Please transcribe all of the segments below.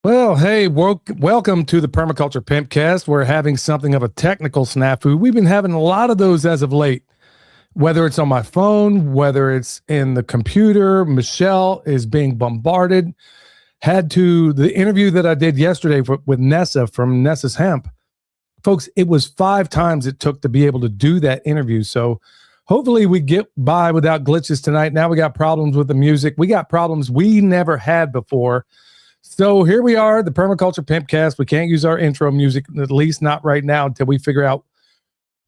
Well, hey, welcome to the Permaculture Pimpcast. We're having something of a technical snafu. We've been having a lot of those as of late, whether it's on my phone, whether it's in the computer. Michelle is being bombarded. The interview that I did yesterday with Nessa from Nessa's Hemp. Folks, it was 5 times it took to be able to do that interview. So hopefully we get by without glitches tonight. Now we got problems with the music. We got problems we never had before. So here we are, the Permaculture Pimpcast. We can't use our intro music, at least not right now, until we figure out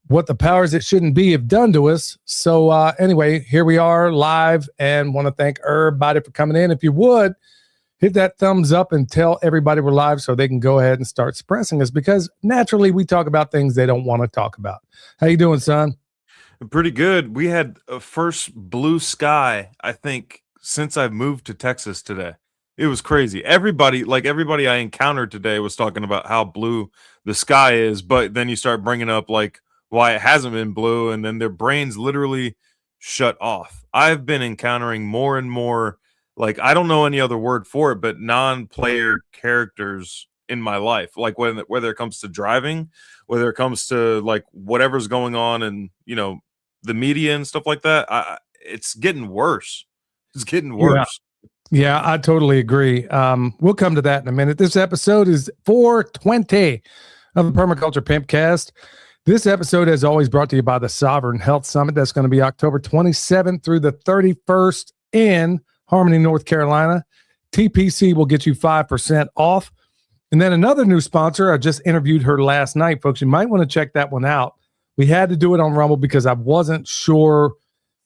what the powers that shouldn't be have done to us. So anyway, here we are live, and want to thank everybody for coming in. If you would, hit that thumbs up and tell everybody we're live so they can go ahead and start suppressing us, because naturally we talk about things they don't want to talk about. How you doing, son? Pretty good. We had a first blue sky, I think, since I've moved to Texas today. It was crazy. Everybody I encountered today was talking about how blue the sky is, but then you start bringing up like why it hasn't been blue, and then their brains literally shut off. I've been encountering more and more, like, I don't know any other word for it, but non-player characters in my life. Like whether it comes to driving, whether it comes to like whatever's going on and, the media and stuff like that. It's getting worse. It's getting worse. Yeah, I totally agree. We'll come to that in a minute. This episode is 420 of the Permaculture Pimpcast. This episode is always brought to you by the Sovereign Health Summit. That's going to be October 27th through the 31st in Harmony, North Carolina. TPC will get you 5% off. And then another new sponsor, I just interviewed her last night, folks. You might want to check that one out. We had to do it on Rumble because I wasn't sure.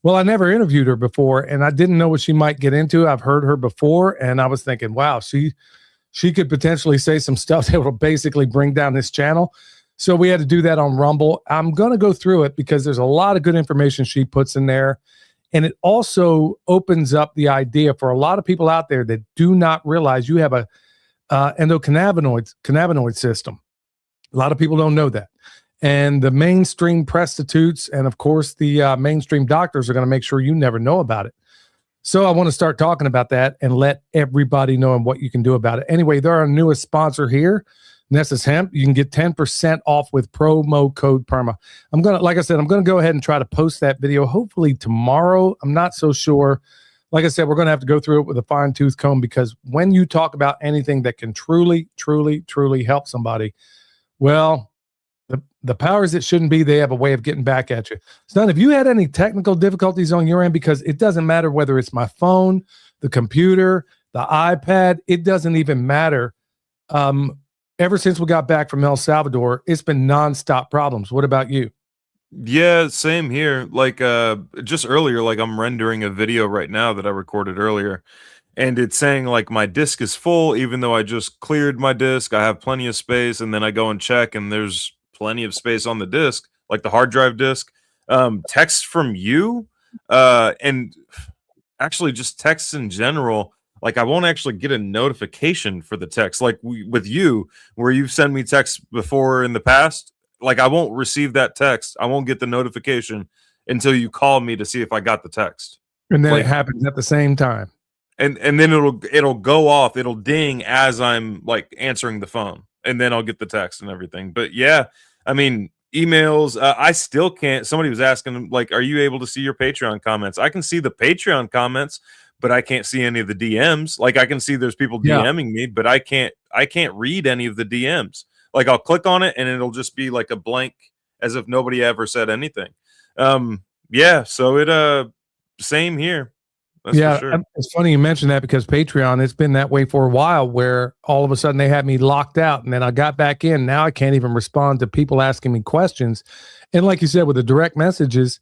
Well, I never interviewed her before, and I didn't know what she might get into. I've heard her before, and I was thinking, wow, she could potentially say some stuff that will basically bring down this channel. So we had to do that on Rumble. I'm going to go through it because there's a lot of good information she puts in there, and it also opens up the idea for a lot of people out there that do not realize you have a endocannabinoid system. A lot of people don't know that. And the mainstream prostitutes and, of course, the mainstream doctors are going to make sure you never know about it. So I want to start talking about that and let everybody know what you can do about it. Anyway, they're our newest sponsor here, Nessa's Hemp. You can get 10% off with promo code PERMA. Like I said, I'm going to go ahead and try to post that video hopefully tomorrow. I'm not so sure. Like I said, we're going to have to go through it with a fine-tooth comb, because when you talk about anything that can truly, truly, truly help somebody, well, the powers that shouldn't be, they have a way of getting back at you. Son, have you had any technical difficulties on your end? Because it doesn't matter whether it's my phone, the computer, the iPad, it doesn't even matter. Ever since we got back from El Salvador, it's been nonstop problems. What about you? Yeah, same here. Like just earlier, like I'm rendering a video right now that I recorded earlier, and it's saying like my disk is full, even though I just cleared my disk. I have plenty of space, and then I go and check, and there's plenty of space on the disk, like the hard drive disk. Text from you, and actually just texts in general. Like I won't actually get a notification for the text, like with you, where you've sent me texts before in the past. Like I won't receive that text. I won't get the notification until you call me to see if I got the text. And then like, it happens at the same time. And then it'll go off. It'll ding as I'm like answering the phone, and then I'll get the text and everything. But yeah, I mean, emails, I still can't. Somebody was asking, like, are you able to see your Patreon comments? I can see the Patreon comments, but I can't see any of the DMs. Like I can see there's people DMing me, but I can't read any of the DMs. Like I'll click on it and it'll just be like a blank, as if nobody ever said anything. Yeah, so it same here. That's for sure. It's funny you mentioned that, because Patreon, it's been that way for a while, where all of a sudden they had me locked out, and then I got back in. Now I can't even respond to people asking me questions. And like you said, with the direct messages,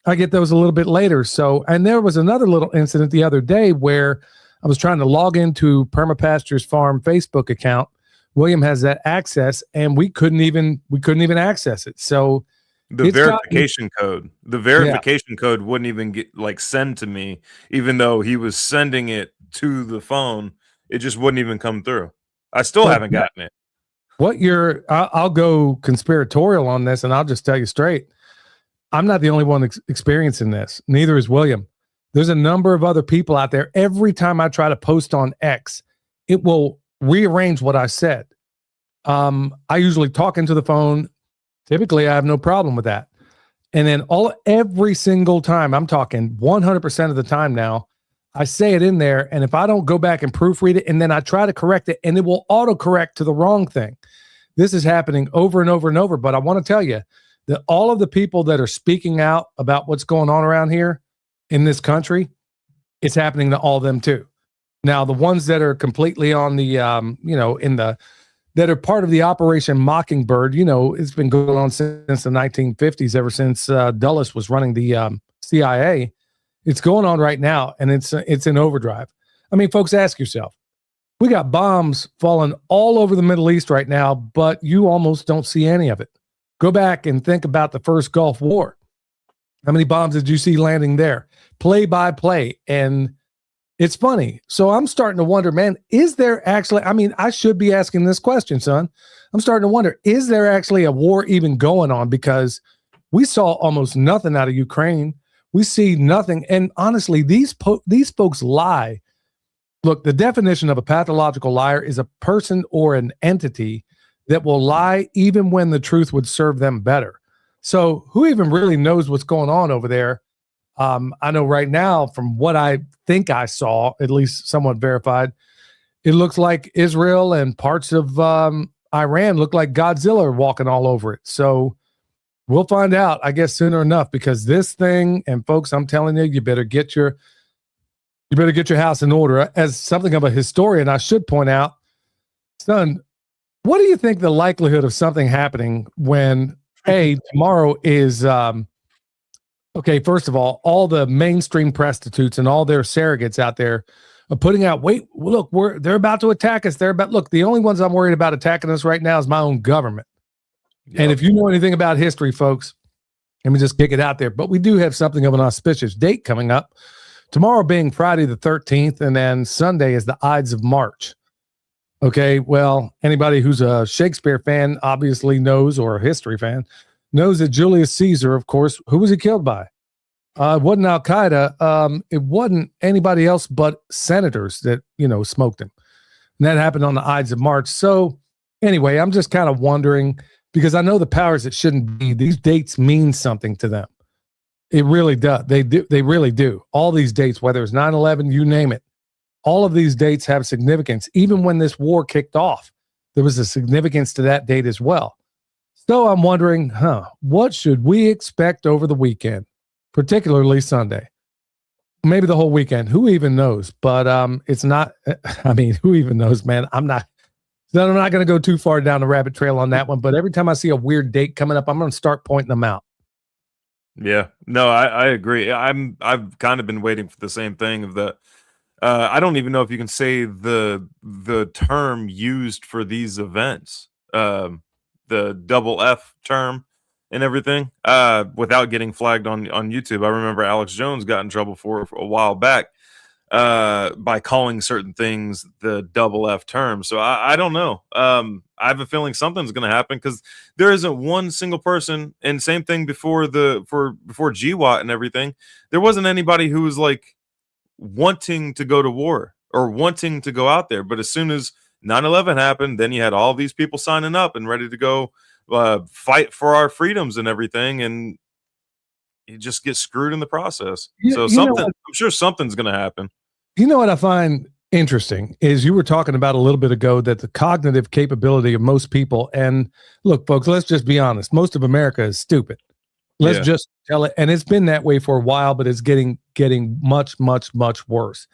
I get those a little bit later. So, and there was another little incident the other day where I was trying to log into Permapasture's Farm Facebook account. William has that access, and we couldn't even access it. So the verification code wouldn't even get like send to me, even though he was sending it to the phone. It just wouldn't even come through. I still haven't gotten it. I'll go conspiratorial on this, and I'll just tell you straight. I'm not the only one experiencing this. Neither is William. There's a number of other people out there. Every time I try to post on X, it will rearrange what I said. I usually talk into the phone. Typically, I have no problem with that. And then every single time, I'm talking 100% of the time now, I say it in there. And if I don't go back and proofread it, and then I try to correct it, and it will autocorrect to the wrong thing. This is happening over and over and over. But I want to tell you that all of the people that are speaking out about what's going on around here in this country, it's happening to all of them too. Now, the ones that are completely on the, that are part of the Operation Mockingbird, it's been going on since the 1950s, ever since Dulles was running the CIA. It's going on right now, and it's in overdrive. I mean, folks, ask yourself, we got bombs falling all over the Middle East right now, but you almost don't see any of it. Go back and think about the first Gulf War. How many bombs did you see landing there? Play by play. And it's funny. So I'm starting to wonder, man, is there actually, I should be asking this question, son. I'm starting to wonder, is there actually a war even going on? Because we saw almost nothing out of Ukraine. We see nothing. And honestly, these folks lie. Look, the definition of a pathological liar is a person or an entity that will lie even when the truth would serve them better. So who even really knows what's going on over there? I know right now, from what I think I saw, at least somewhat verified, it looks like Israel and parts of Iran look like Godzilla walking all over it. So we'll find out, I guess, sooner enough, because this thing, and folks, I'm telling you, you better get your house in order. As something of a historian, I should point out, son, what do you think the likelihood of something happening when, tomorrow is, okay, first of all the mainstream prostitutes and all their surrogates out there are putting out, they're about to attack us. Look, the only ones I'm worried about attacking us right now is my own government. Yep. And if you know anything about history, folks, let me just kick it out there. But we do have something of an auspicious date coming up. Tomorrow being Friday the 13th, and then Sunday is the Ides of March. Okay, well, anybody who's a Shakespeare fan obviously knows, or a history fan, knows that Julius Caesar, of course, who was he killed by? It wasn't Al-Qaeda. It wasn't anybody else but senators that, smoked him. And that happened on the Ides of March. So anyway, I'm just kind of wondering, because I know the powers that shouldn't be, these dates mean something to them. It really does. They do. They really do. All these dates, whether it's 9/11, you name it, all of these dates have significance. Even when this war kicked off, there was a significance to that date as well. So I'm wondering, what should we expect over the weekend, particularly Sunday? Maybe the whole weekend. Who even knows? But it's not, who even knows, man? I'm not going to go too far down the rabbit trail on that one. But every time I see a weird date coming up, I'm going to start pointing them out. Yeah, no, I agree. I've kind of been waiting for the same thing of the. I don't even know if you can say the term used for these events, the double F term and everything, without getting flagged on YouTube. I remember Alex Jones got in trouble for a while back by calling certain things the double F term. So I don't know. I have a feeling something's going to happen, because there isn't one single person, and same thing before GWAT and everything. There wasn't anybody who was like wanting to go to war or wanting to go out there. But as soon as 9/11 happened, then you had all these people signing up and ready to go fight for our freedoms and everything, and you just get screwed in the process. So I'm sure something's going to happen. You know what I find interesting is you were talking about a little bit ago that the cognitive capability of most people, and look, folks, let's just be honest. Most of America is stupid. Let's just tell it. And it's been that way for a while, but it's getting much, much, much worse.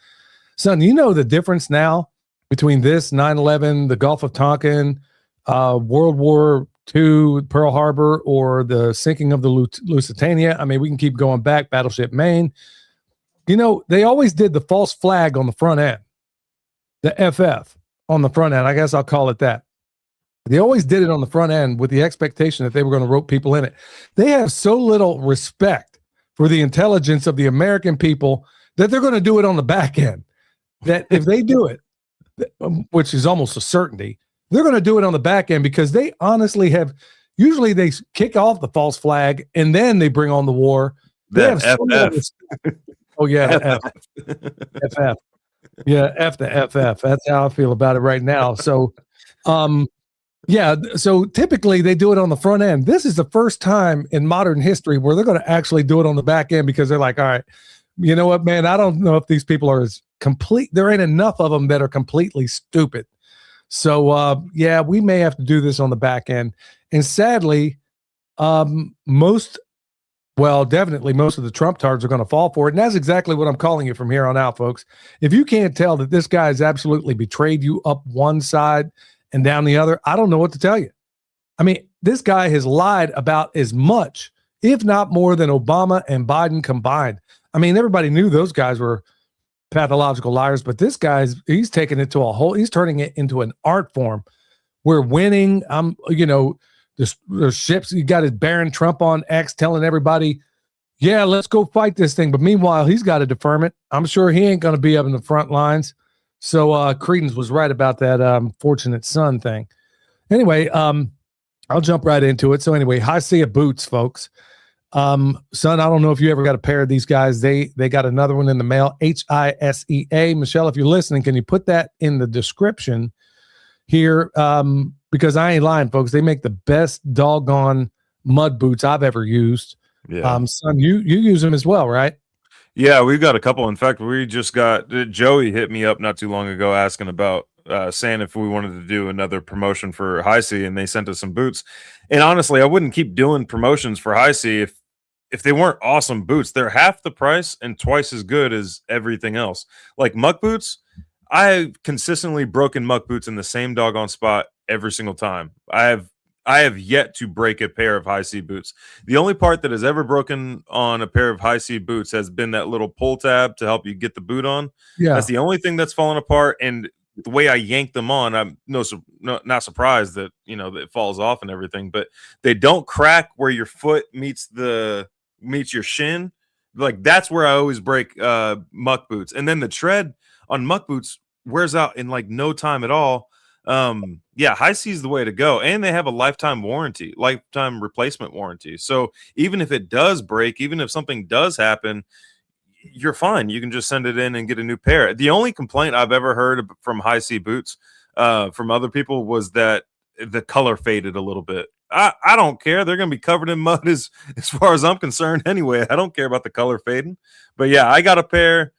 Son, you know the difference now between this 9/11, the Gulf of Tonkin, World War II, Pearl Harbor, or the sinking of the Lusitania. I mean, we can keep going back, Battleship Maine. They always did the false flag on the front end, the FF on the front end. I guess I'll call it that. They always did it on the front end with the expectation that they were going to rope people in it. They have so little respect for the intelligence of the American people that they're going to do it on the back end. That if they do it, which is almost a certainty, they're going to do it on the back end, because they honestly have, usually they kick off the false flag and then they bring on the war. They have so little respect. Oh yeah, FF. Yeah, F the FF. That's how I feel about it right now. So, um, yeah, so typically they do it on the front end. This is the first time in modern history where they're going to actually do it on the back end because they're like, all right, you know what, man, I don't know if these people are as complete. There ain't enough of them that are completely stupid. So, yeah, we may have to do this on the back end. And sadly, most well, definitely most of the Trump tards are going to fall for it. And that's exactly what I'm calling you from here on out, folks. If you can't tell that this guy has absolutely betrayed you up one side and down the other, I don't know what to tell you. I mean, this guy has lied about as much, if not more, than Obama and Biden combined. I mean, everybody knew those guys were pathological liars, but this guy's he's taking it to a whole, he's turning it into an art form. We're winning. There's ships. You got his Baron Trump on X telling everybody, yeah, let's go fight this thing. But meanwhile, he's got a deferment. I'm sure he ain't going to be up in the front lines. So Credence was right about that fortunate son thing. Anyway, I'll jump right into it. So anyway, Hisea boots, folks. Son, I don't know if you ever got a pair of these guys. They got another one in the mail, Hisea. Michelle, if you're listening, can you put that in the description here? Because I ain't lying, folks. They make the best doggone mud boots I've ever used. Yeah. Son, you use them as well, right? Yeah, we've got a couple. In fact, we just got Joey hit me up not too long ago asking about saying if we wanted to do another promotion for High C, and they sent us some boots. And honestly, I wouldn't keep doing promotions for High C if they weren't awesome boots. They're half the price and twice as good as everything else. Like muck boots, I've consistently broken muck boots in the same doggone spot every single time. I have yet to break a pair of high C boots. The only part that has ever broken on a pair of high C boots has been that little pull tab to help you get the boot on. Yeah. That's the only thing that's fallen apart. And the way I yank them on, I'm not surprised that that it falls off and everything. But they don't crack where your foot meets your shin. Like that's where I always break muck boots. And then the tread on muck boots wears out in like no time at all. Yeah, High C is the way to go, and they have a lifetime replacement warranty. So even if it does break, even if something does happen, you're fine. You can just send it in and get a new pair. The only complaint I've ever heard from High C boots from other people was that the color faded a little bit. I don't care. They're going to be covered in mud as far as I'm concerned anyway. I don't care about the color fading. But yeah, I got a pair.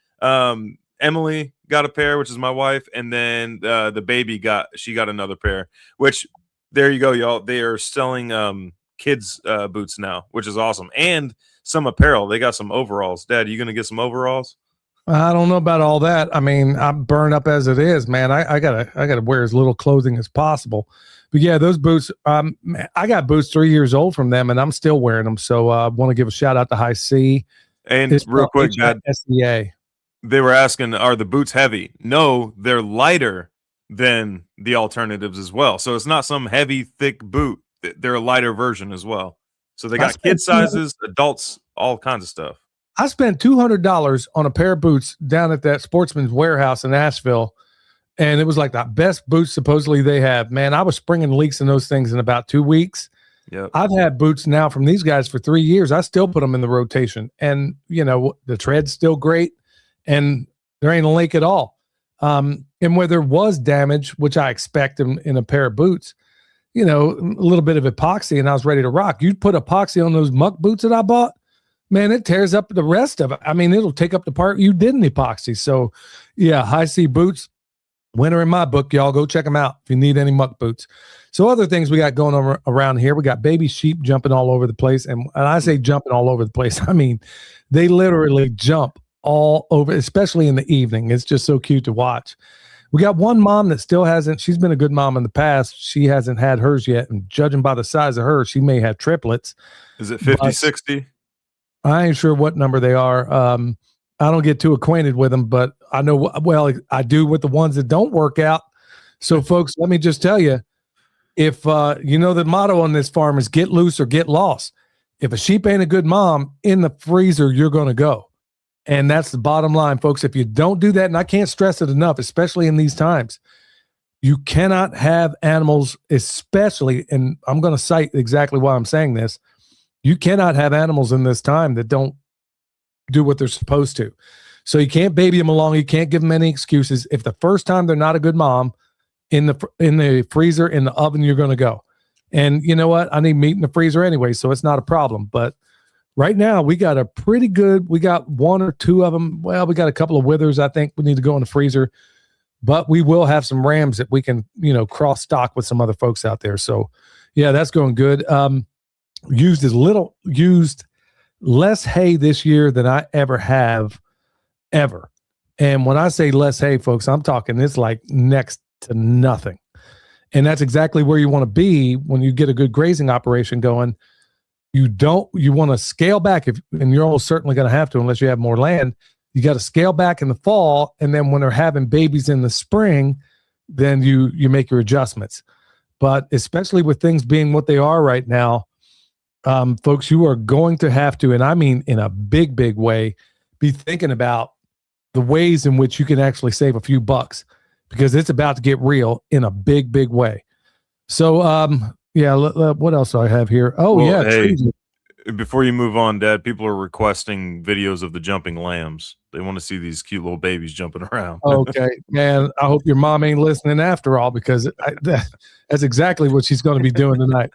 Emily got a pair, which is my wife, and then the baby got another pair. Which there you go, y'all. They are selling kids boots now, which is awesome, and some apparel. They got some overalls. Dad, you gonna get some overalls? I don't know about all that. I mean, I'm burned up as it is, man. I gotta wear as little clothing as possible. But yeah, those boots. I got boots 3 years old from them, and I'm still wearing them. So I want to give a shout out to High C. And real quick, Dad. SEA. They were asking, are the boots heavy? No, they're lighter than the alternatives as well. So it's not some heavy, thick boot. They're a lighter version as well. So they got kid sizes, adults, all kinds of stuff. I spent $200 on a pair of boots down at that Sportsman's Warehouse in Asheville, and it was like the best boots supposedly they have. Man, I was springing leaks in those things in about 2 weeks. Yep. I've had boots now from these guys for 3 years. I still put them in the rotation, and the tread's still great. And there ain't a leak at all. And where there was damage, which I expect in a pair of boots, a little bit of epoxy, and I was ready to rock. You put epoxy on those muck boots that I bought, man, it tears up the rest of it. I mean, it'll take up the part you didn't epoxy. So, yeah, High C boots, winner in my book, y'all. Go check them out if you need any muck boots. So other things we got going on around here, we got baby sheep jumping all over the place. And I say jumping all over the place, I mean, they literally jump all over, especially in the evening. It's just so cute to watch. We got one mom that still hasn't, she's been a good mom in the past. She hasn't had hers yet. And judging by the size of her, she may have triplets. Is it 50, 60? I ain't sure what number they are. I don't get too acquainted with them, but I know, well, I do with the ones that don't work out. So folks, let me just tell you, if the motto on this farm is get loose or get lost. If a sheep ain't a good mom, in the freezer, you're going to go. And that's the bottom line, folks. If you don't do that, and I can't stress it enough, especially in these times, you cannot have animals, especially, and I'm going to cite exactly why I'm saying this, you cannot have animals in this time that don't do what they're supposed to. So you can't baby them along. You can't give them any excuses. If the first time they're not a good mom, in the freezer, in the oven, you're going to go. And you know what? I need meat in the freezer anyway, so it's not a problem. But right now, we got we got one or two of them. Well, we got a couple of withers. I think we need to go in the freezer. But we will have some rams that we can, cross stock with some other folks out there. So, yeah, that's going good. Used less hay this year than I ever have, ever. And when I say less hay, folks, I'm talking it's like next to nothing. And that's exactly where you want to be when you get a good grazing operation going. You want to scale back, and you're almost certainly going to have to unless you have more land. You got to scale back in the fall, and then when they're having babies in the spring, then you make your adjustments. But especially with things being what they are right now, folks, you are going to have to, and I mean in a big, big way, be thinking about the ways in which you can actually save a few bucks, because it's about to get real in a big, big way. So, what else do I have here? Oh, well, yeah. Hey, before you move on, Dad, people are requesting videos of the jumping lambs. They want to see these cute little babies jumping around. Okay, man. I hope your mom ain't listening after all, because that's exactly what she's going to be doing tonight.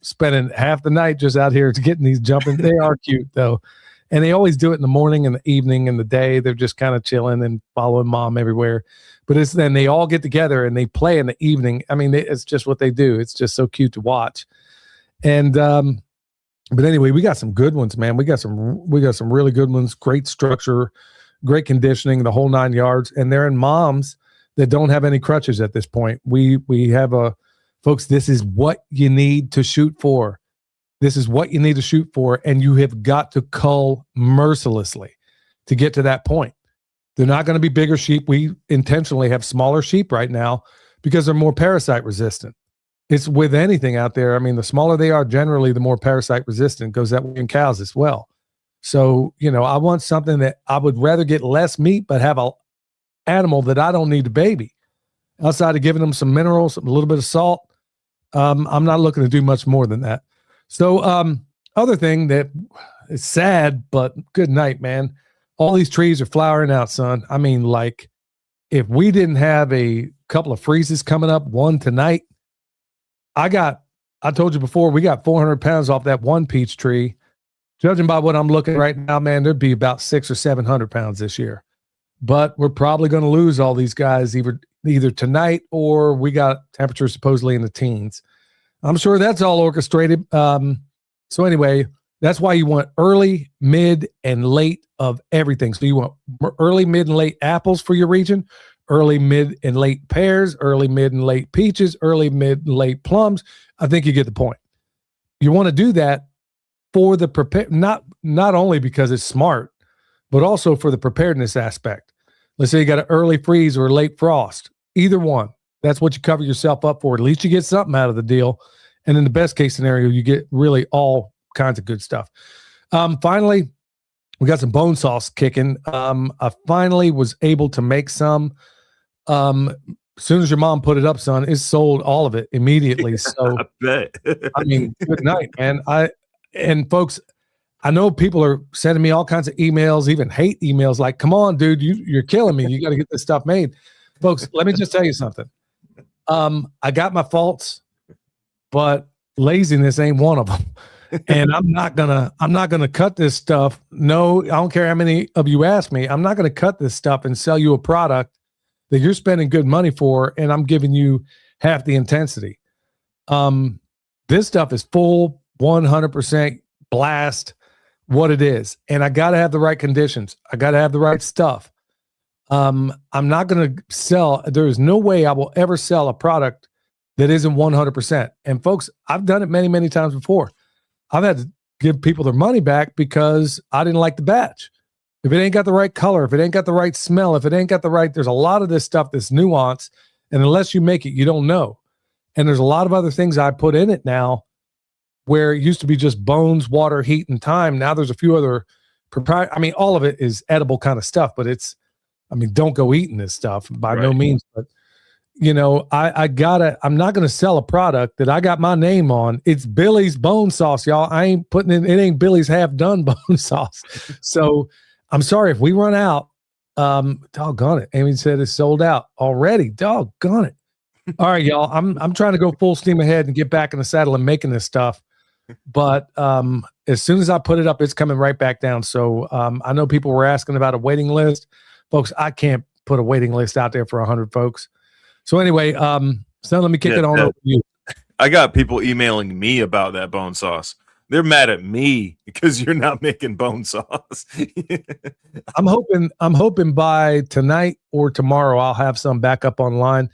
Spending half the night just out here to getting these jumping. They are cute though, and they always do it in the morning and the evening and the day. They're just kind of chilling and following mom everywhere. But then they all get together and they play in the evening. I mean, it's just what they do. It's just so cute to watch. And but anyway, we got some good ones, man. We got some really good ones. Great structure, great conditioning, the whole 9 yards. And they're in moms that don't have any crutches at this point. We have folks, this is what you need to shoot for. This is what you need to shoot for. And you have got to cull mercilessly to get to that point. They're not going to be bigger sheep. We intentionally have smaller sheep right now because they're more parasite resistant. It's with anything out there. I mean, the smaller they are, generally, the more parasite resistant. Goes that way in cows as well. So, I want something that I would rather get less meat, but have an animal that I don't need to baby. Outside of giving them some minerals, a little bit of salt, I'm not looking to do much more than that. So, other thing that is sad, but good night, man. All these trees are flowering out, son. I mean, like, if we didn't have a couple of freezes coming up, one tonight, I told you before, we got 400 pounds off that one peach tree. Judging by what I'm looking right now, man, there'd be about 600 or 700 pounds this year. But we're probably going to lose all these guys either tonight, or we got temperatures supposedly in the teens. I'm sure that's all orchestrated. So anyway, that's why you want early, mid, and late of everything. So you want early, mid, and late apples for your region, early, mid, and late pears, early, mid, and late peaches, early, mid, and late plums. I think you get the point. You want to do that for the not only because it's smart, but also for the preparedness aspect. Let's say you got an early freeze or a late frost. Either one. That's what you cover yourself up for. At least you get something out of the deal. And in the best case scenario, you get really all kinds of good stuff. Finally, we got some bone sauce kicking. I finally was able to make some. As soon as your mom put it up, son, it sold all of it immediately. So I bet. I mean, good night, man. And folks, I know people are sending me all kinds of emails, even hate emails, like, come on, dude, you're killing me. You got to get this stuff made. Folks, let me just tell you something. I got my faults, but laziness ain't one of them. And I'm not gonna cut this stuff. No, I don't care how many of you ask me. I'm not gonna cut this stuff and sell you a product that you're spending good money for, and I'm giving you half the intensity. This stuff is full 100% blast what it is. And I got to have the right conditions. I got to have the right stuff. I'm not going to sell. There is no way I will ever sell a product that isn't 100%. And folks, I've done it many, many times before. I've had to give people their money back because I didn't like the batch. If it ain't got the right color, if it ain't got the right smell, if it ain't got the right, there's a lot of this stuff that's nuance. And unless you make it, you don't know. And there's a lot of other things I put in it now where it used to be just bones, water, heat, and time. Now there's a few other all of it is edible kind of stuff, but don't go eating this stuff by no means. But I'm not going to sell a product that I got my name on. It's Billy's bone sauce, y'all. I ain't putting it ain't Billy's half done bone sauce. So I'm sorry if we run out. Doggone it. Amy said it's sold out already. Doggone it. All right, y'all. I'm trying to go full steam ahead and get back in the saddle and making this stuff. But as soon as I put it up, it's coming right back down. So I know people were asking about a waiting list. Folks, I can't put a waiting list out there for 100 folks. So anyway, so let me kick it on over to you. I got people emailing me about that bone sauce. They're mad at me because you're not making bone sauce. I'm hoping by tonight or tomorrow I'll have some back up online.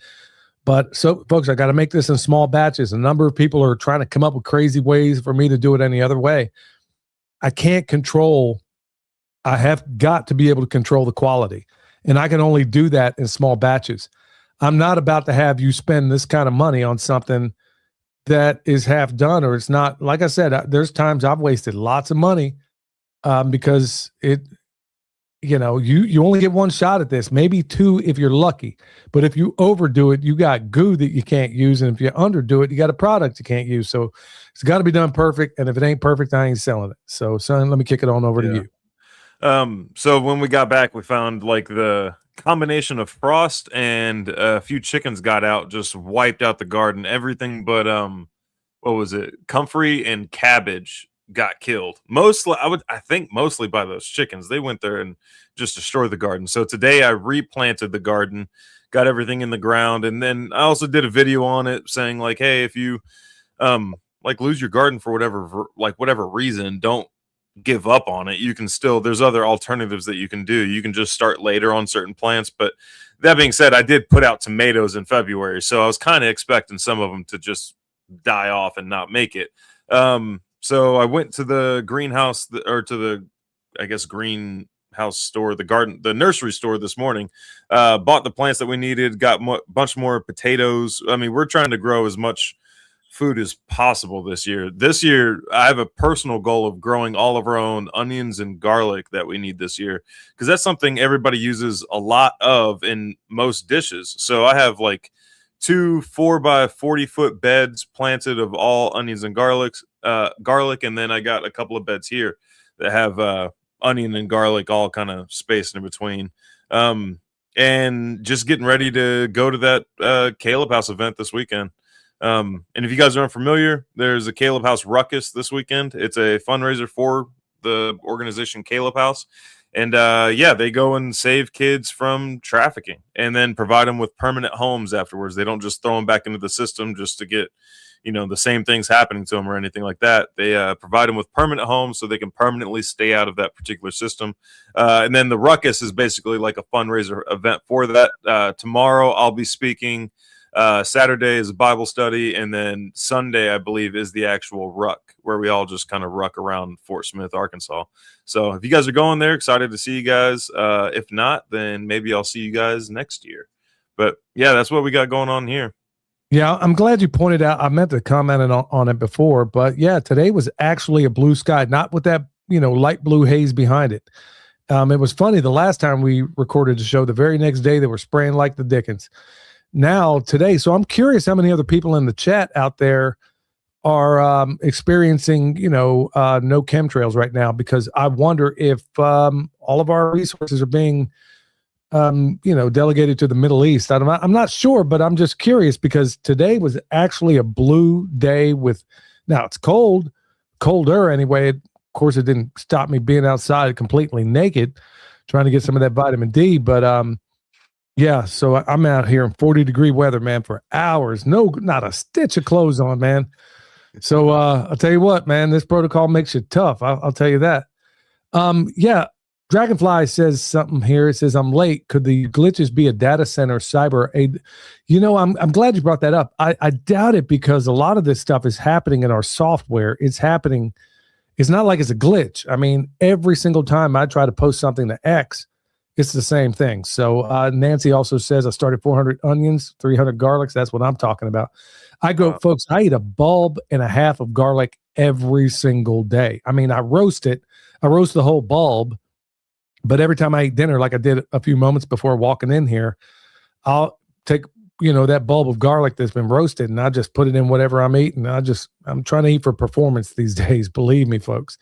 But so folks, I got to make this in small batches. A number of people are trying to come up with crazy ways for me to do it any other way. I can't control. I have got to be able to control the quality, and I can only do that in small batches. I'm not about to have you spend this kind of money on something that is half done, or it's not. Like I said, there's times I've wasted lots of money because you only get one shot at this, maybe two if you're lucky. But if you overdo it, you got goo that you can't use, and if you underdo it, you got a product you can't use. So it's got to be done perfect, and if it ain't perfect, I ain't selling it. So, son, let me kick it on over to you. So when we got back, we found like the combination of frost and a few chickens got out, just wiped out the garden. Everything but what was it? Comfrey and cabbage got killed. I think mostly by those chickens. They went there and just destroyed the garden. So today I replanted the garden, got everything in the ground, and then I also did a video on it saying like, hey, if you like lose your garden for whatever reason, don't give up on it. You can still, there's other alternatives that you can do. You can just start later on certain plants. But that being said, I did put out tomatoes in February, so I was kind of expecting some of them to just die off and not make it. So I went to the greenhouse or to the, I guess, greenhouse store, the nursery store this morning, bought the plants that we needed, got a bunch more potatoes. I mean, we're trying to grow as much food as possible this year. This year, I have a personal goal of growing all of our own onions and garlic that we need this year, because that's something everybody uses a lot of in most dishes. So I have like 2 4x40-foot beds planted of all onions and garlic, and then I got a couple of beds here that have onion and garlic all kind of spaced in between. And just getting ready to go to that Caleb House event this weekend. And if you guys aren't familiar, there's a Caleb House Ruckus this weekend. It's a fundraiser for the organization Caleb House. And they go and save kids from trafficking and then provide them with permanent homes afterwards. They don't just throw them back into the system just to get, the same things happening to them or anything like that. They provide them with permanent homes so they can permanently stay out of that particular system. And then the Ruckus is basically like a fundraiser event for that. Tomorrow I'll be speaking. Saturday is a Bible study, and then Sunday, I believe, is the actual ruck where we all just kind of ruck around Fort Smith, Arkansas. So if you guys are going there, excited to see you guys. If not, then maybe I'll see you guys next year. But yeah, that's what we got going on here. Yeah, I'm glad you pointed out. I meant to comment on it before, but yeah, today was actually a blue sky, not with that, light blue haze behind it. It was funny. The last time we recorded the show, the very next day, they were spraying like the dickens. Now today, so I'm curious how many other people in the chat out there are experiencing, no chemtrails right now, because I wonder if all of our resources are being, delegated to the Middle East. I'm not sure, but I'm just curious because today was actually a blue day now it's colder anyway. Of course, it didn't stop me being outside completely naked, trying to get some of that vitamin D, but yeah, so I'm out here in 40-degree weather, man, for hours. No, not a stitch of clothes on, man. So I'll tell you what, man, this protocol makes you tough. I'll tell you that. Yeah, Dragonfly says something here. It says, I'm late. Could the glitches be a data center cyber aid? I'm glad you brought that up. I doubt it, because a lot of this stuff is happening in our software. It's happening. It's not like it's a glitch. I mean, every single time I try to post something to X, it's the same thing. So Nancy also says, I started 400 onions, 300 garlics. That's what I'm talking about. Folks, I eat a bulb and a half of garlic every single day. I mean, I roast the whole bulb, but every time I eat dinner, like I did a few moments before walking in here, I'll take, that bulb of garlic that's been roasted, and I just put it in whatever I'm eating. I'm trying to eat for performance these days. Believe me, folks.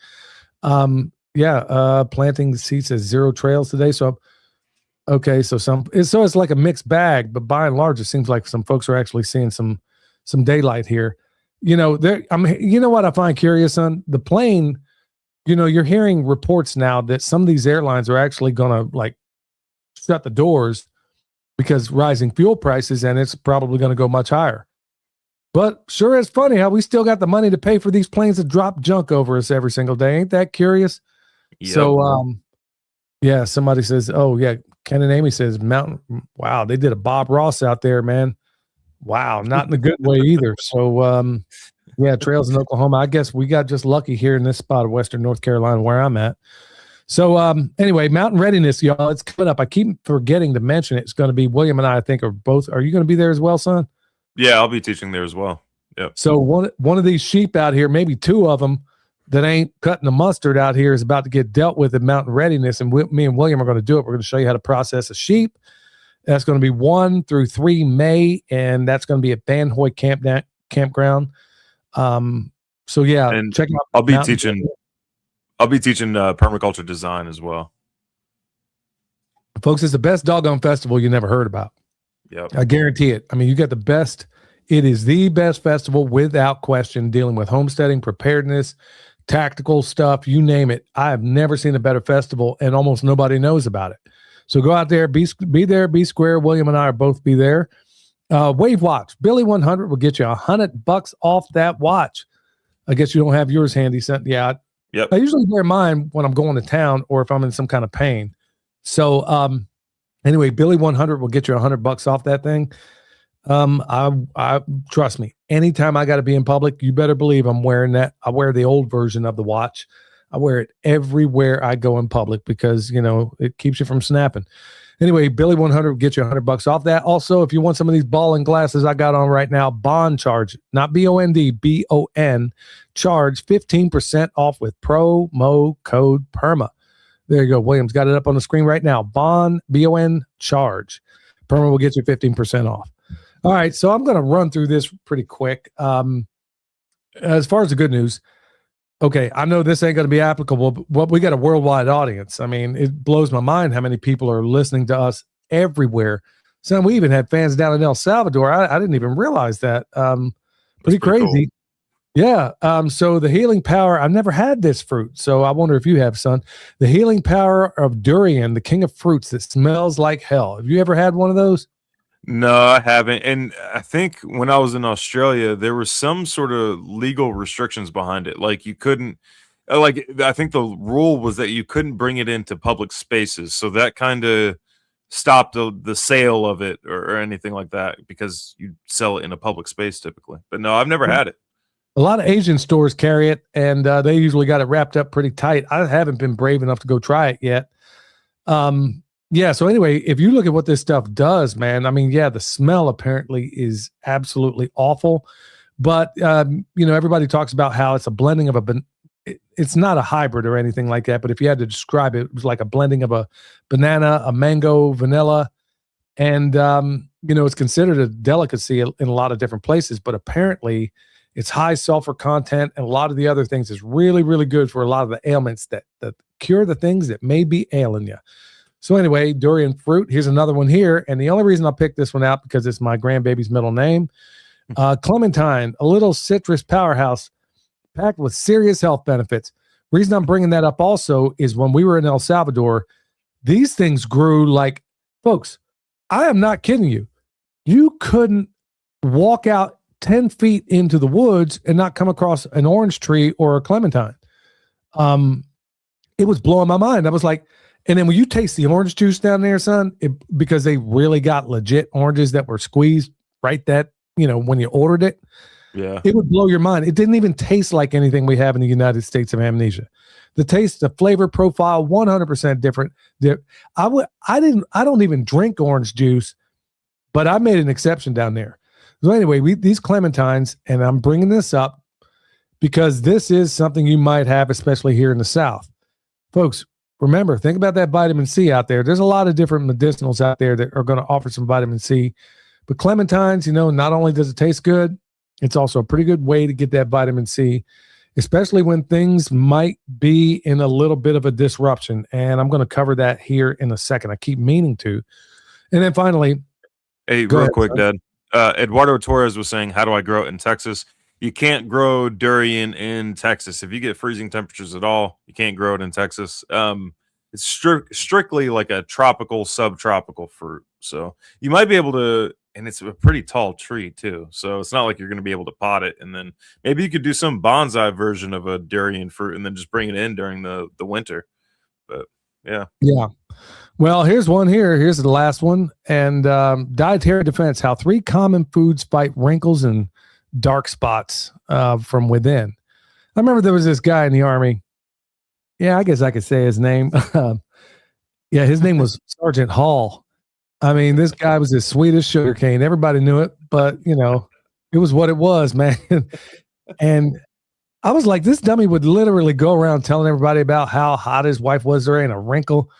Planting the seeds as 0 trails today. So, okay. So it's like a mixed bag, but by and large, it seems like some folks are actually seeing some daylight here. You know, you know what I find curious on the plane, you know, you're hearing reports now that some of these airlines are actually going to like shut the doors because rising fuel prices, and it's probably going to go much higher. But sure, it's funny how we still got the money to pay for these planes to drop junk over us every single day. Ain't that curious? Yep. So, yeah, somebody says, oh, yeah, Ken and Amy says, Mountain, wow, they did a Bob Ross out there, man. Wow, not in a good way either. So, yeah, trails in Oklahoma. I guess we got just lucky here in this spot of Western North Carolina where I'm at. So, anyway, Mountain Readiness, y'all, it's coming up. I keep forgetting to mention it. It's going to be William and I think, are both. Are you going to be there as well, son? Yeah, I'll be teaching there as well. Yep. So one of these sheep out here, maybe 2 of them that ain't cutting the mustard out here, is about to get dealt with at Mountain Readiness, and me and William are going to do it. We're going to show you how to process a sheep. That's going to be 1 through 3 May, and that's going to be at Banhoy Campground. So yeah, and check out. I'll be teaching permaculture design as well. Folks, it's the best doggone festival you never heard about. Yep. I guarantee it. I mean, you got the best. It is the best festival without question, dealing with homesteading, preparedness, tactical stuff, you name it. I have never seen a better festival, and almost nobody knows about it. So go out there, be there, be square. William and I are both be there. Wave watch. Billy 100 will get you $100 off that watch. I guess you don't have yours handy. Yeah. Yep. I usually wear mine when I'm going to town or if I'm in some kind of pain. So, anyway, Billy 100 will get you $100 off that thing. I trust me. Anytime I got to be in public, you better believe I'm wearing that. I wear the old version of the watch. I wear it everywhere I go in public because, you know, it keeps you from snapping. Anyway, Billy 100 will get you $100 off that. Also, if you want some of these ball and glasses I got on right now, Bond charge, not BOND, BON, charge 15% off with promo code PERMA. There you go. William's got it up on the screen right now. Bond, BON, charge. PERMA will get you 15% off. All right, so I'm going to run through this pretty quick. As far as the good news, okay, I know this ain't going to be applicable, but we got a worldwide audience. I mean, it blows my mind how many people are listening to us everywhere. So we even had fans down in El Salvador. I didn't even realize that. Pretty crazy. Cool. Yeah. So the healing power, I've never had this fruit, so I wonder if you have, son. The healing power of durian, the king of fruits that smells like hell. Have you ever had one of those? No, I haven't. And I think when I was in Australia, there was some sort of legal restrictions behind it. Like you couldn't, I think the rule was that you couldn't bring it into public spaces. So that kind of stopped the sale of it or anything like that because you sell it in a public space typically. But no, I've never had it. A lot of Asian stores carry it, and they usually got it wrapped up pretty tight. I haven't been brave enough to go try it yet. Yeah. So anyway, if you look at what this stuff does, man, I mean, yeah, the smell apparently is absolutely awful, but you know, everybody talks about how it's a blending of it's not a hybrid or anything like that, but if you had to describe it, it was like a blending of a banana, a mango, vanilla, and you know, it's considered a delicacy in a lot of different places, but apparently it's high sulfur content and a lot of the other things is really, really good for a lot of the ailments that cure the things that may be ailing you. So anyway, durian fruit, here's another one here. And the only reason I picked this one out because it's my grandbaby's middle name. Clementine, a little citrus powerhouse packed with serious health benefits. Reason I'm bringing that up also is when we were in El Salvador, these things grew like, folks, I am not kidding you. You couldn't walk out 10 feet into the woods and not come across an orange tree or a clementine. It was blowing my mind. I was like, and then when you taste the orange juice down there, son, because they really got legit oranges that were squeezed right that, you know, when you ordered it, yeah, it would blow your mind. It didn't even taste like anything we have in the United States of Amnesia. The taste, the flavor profile, 100% different. I don't even drink orange juice, but I made an exception down there. So anyway, these clementines, and I'm bringing this up because this is something you might have, especially here in the South. Folks, remember, think about that vitamin C out there. There's a lot of different medicinals out there that are going to offer some vitamin C. But clementines, you know, not only does it taste good, it's also a pretty good way to get that vitamin C. especially when things might be in a little bit of a disruption. And I'm going to cover that here in a second. I keep meaning to. And then finally, Hey, go real ahead, quick, son. Dad. Eduardo Torres was saying, "How do I grow it in Texas?" You can't grow durian in Texas. If you get freezing temperatures at all, you can't grow it in Texas. It's strictly like a tropical, subtropical fruit. So you might be able to, and it's a pretty tall tree too. So it's not like you're going to be able to pot it. And then maybe you could do some bonsai version of a durian fruit, and then just bring it in during the winter. But yeah. Yeah. Well, here's one here. Here's the last one. And dietary defense, how 3 common foods fight wrinkles and dark spots from within. I remember there was this guy in the Army. Yeah, I guess I could say his name. Yeah, his name was Sergeant Hall. I mean, this guy was as sweet as sugarcane. Everybody knew it, but, it was what it was, man. And I was like, this dummy would literally go around telling everybody about how hot his wife was. There ain't a wrinkle.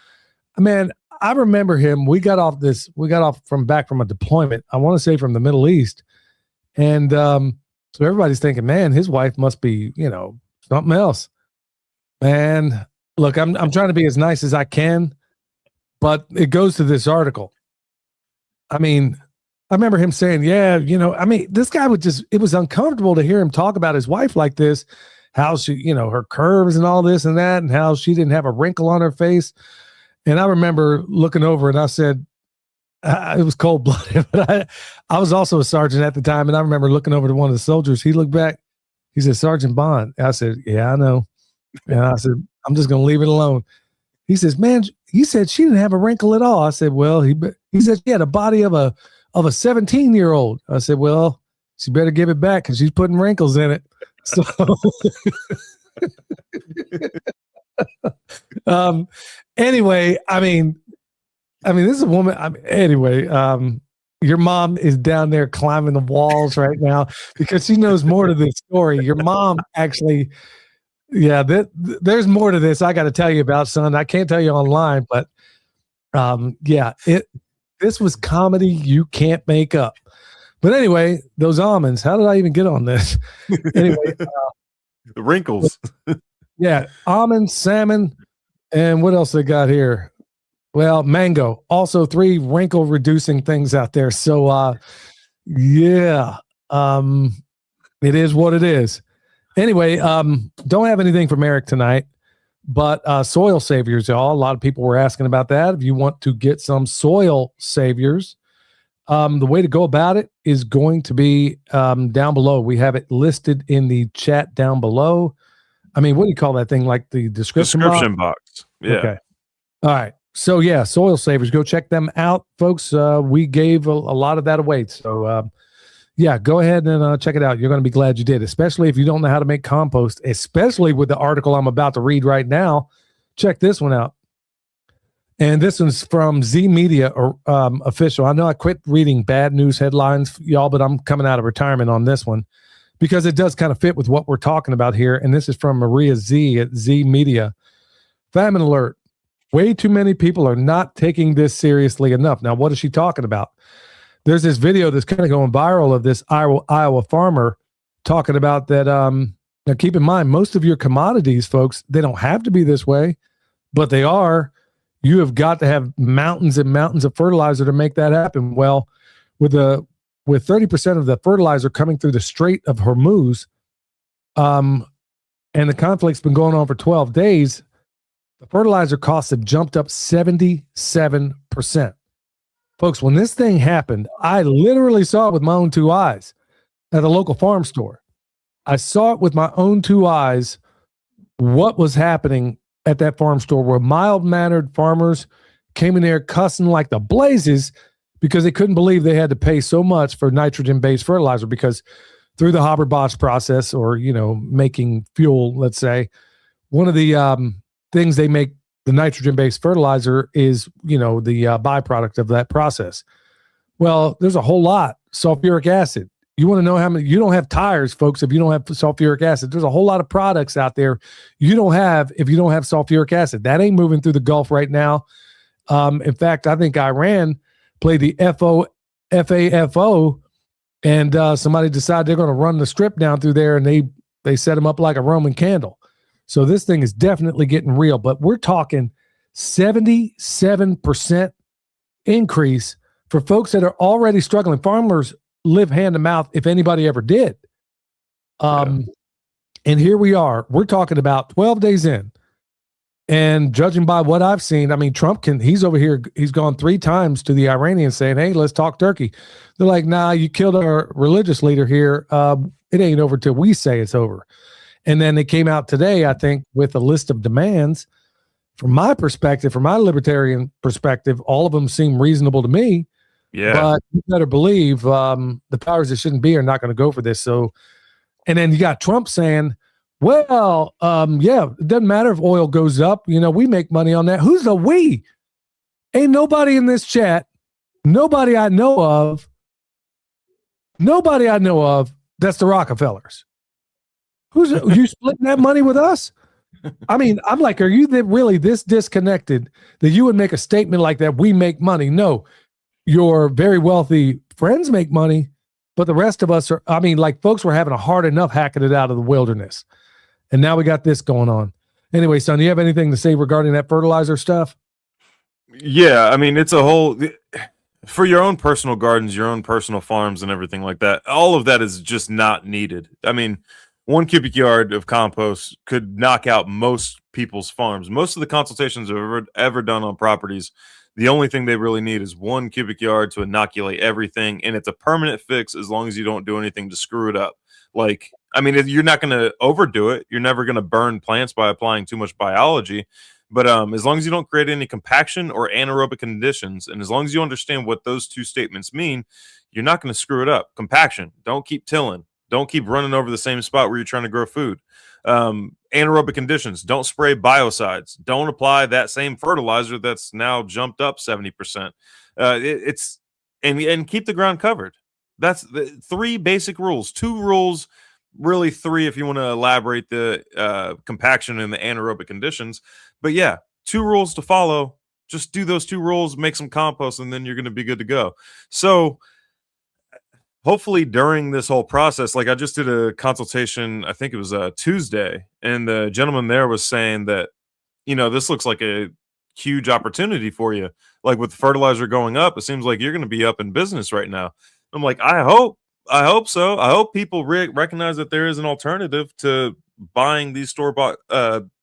Man, I remember him. We got off from a deployment. I want to say from the Middle East. And so everybody's thinking, man, his wife must be, something else. Man, look, I'm trying to be as nice as I can, but it goes to this article. I mean, I remember him saying, yeah, this guy it was uncomfortable to hear him talk about his wife like this, how she, her curves and all this and that, and how she didn't have a wrinkle on her face. And I remember looking over and I said, it was cold blooded, but I was also a sergeant at the time. And I remember looking over to one of the soldiers. He looked back. He said, Sergeant Bond. I said, yeah, I know. And I said, I'm just going to leave it alone. He says, man, he said she didn't have a wrinkle at all. I said, well, he said she had a body of a 17-year-old. I said, well, she better give it back because she's putting wrinkles in it. So, anyway, I mean, this is a woman. Anyway, your mom is down there climbing the walls right now because she knows more to this story. Your mom actually, yeah, there's more to this I got to tell you about, son. I can't tell you online, but this was comedy you can't make up. But anyway, those almonds, how did I even get on this? Anyway, the wrinkles. Yeah, almonds, salmon, and what else they got here? Well, mango. Also 3 wrinkle reducing things out there. So it is what it is. Anyway, don't have anything from Eric tonight, but soil saviors, y'all. A lot of people were asking about that. If you want to get some soil saviors, the way to go about it is going to be down below. We have it listed in the chat down below. I mean, what do you call that thing? Like the description box? Yeah. Okay. All right. So yeah, soil savers, go check them out, folks. We gave a lot of that away. So yeah, go ahead and check it out. You're going to be glad you did, especially if you don't know how to make compost, especially with the article I'm about to read right now. Check this one out. And this one's from Z Media Official. I know I quit reading bad news headlines, y'all, but I'm coming out of retirement on this one because it does kind of fit with what we're talking about here. And this is from Maria Z at Z Media. Famine alert. Way too many people are not taking this seriously enough. Now, what is she talking about? There's this video that's kind of going viral of this Iowa farmer talking about that. Now, keep in mind, most of your commodities, folks, they don't have to be this way, but they are. You have got to have mountains and mountains of fertilizer to make that happen. Well, with 30% of the fertilizer coming through the Strait of Hormuz, and the conflict's been going on for 12 days, the fertilizer costs have jumped up 77%. Folks, when this thing happened, I literally saw it with my own 2 eyes at a local farm store. I saw it with my own 2 eyes, what was happening at that farm store where mild-mannered farmers came in there cussing like the blazes because they couldn't believe they had to pay so much for nitrogen-based fertilizer because through the Haber-Bosch process or, making fuel, let's say, one of the things they make the nitrogen-based fertilizer is, the byproduct of that process. Well, there's a whole lot. Sulfuric acid. You want to know how many? You don't have tires, folks, if you don't have sulfuric acid. There's a whole lot of products out there you don't have if you don't have sulfuric acid. That ain't moving through the Gulf right now. In fact, I think Iran played the FAFO, and somebody decided they're going to run the strip down through there, and they They set them up like a Roman candle. So this thing is definitely getting real, but we're talking 77% increase for folks that are already struggling. Farmers live hand to mouth if anybody ever did. And here we are. We're talking about 12 days in. And judging by what I've seen, I mean, he's over here, he's gone 3 times to the Iranians saying, hey, let's talk turkey. They're like, nah, you killed our religious leader here. It ain't over till we say it's over. And then they came out today, I think, with a list of demands. From my perspective, from my libertarian perspective, all of them seem reasonable to me. Yeah. But you better believe the powers that shouldn't be are not going to go for this. So, and then you got Trump saying, well, yeah, it doesn't matter if oil goes up. You know, we make money on that. Who's the we? Ain't nobody in this chat, nobody I know of, that's the Rockefellers. You splitting that money with us? I mean, I'm like, are you really this disconnected that you would make a statement like that? We make money. No, your very wealthy friends make money, but the rest of us are, I mean, like folks were having a hard enough hacking it out of the wilderness. And now we got this going on. Anyway, son, do you have anything to say regarding that fertilizer stuff? Yeah, I mean, it's a whole, for your own personal gardens, your own personal farms and everything like that, all of that is just not needed. I mean, 1 cubic yard of compost could knock out most people's farms. Most of the consultations I've ever done on properties, the only thing they really need is 1 cubic yard to inoculate everything, and it's a permanent fix as long as you don't do anything to screw it up. Like, I mean, you're not going to overdo it. You're never going to burn plants by applying too much biology. But as long as you don't create any compaction or anaerobic conditions, and as long as you understand what those 2 statements mean, you're not going to screw it up. Compaction. Don't keep tilling. Don't keep running over the same spot where you're trying to grow food. Anaerobic conditions. Don't spray biocides. Don't apply that same fertilizer that's now jumped up 70%. And keep the ground covered. That's the 3 basic rules. 2 rules, really 3 if you want to elaborate the compaction and the anaerobic conditions. But yeah, 2 rules to follow. Just do those 2 rules, make some compost, and then you're going to be good to go. So hopefully during this whole process, like I just did a consultation, I think it was Tuesday, and the gentleman there was saying that, you know, this looks like a huge opportunity for you. Like with fertilizer going up, it seems like you're going to be up in business right now. I'm like, I hope so. I hope people recognize that there is an alternative to buying these store-bought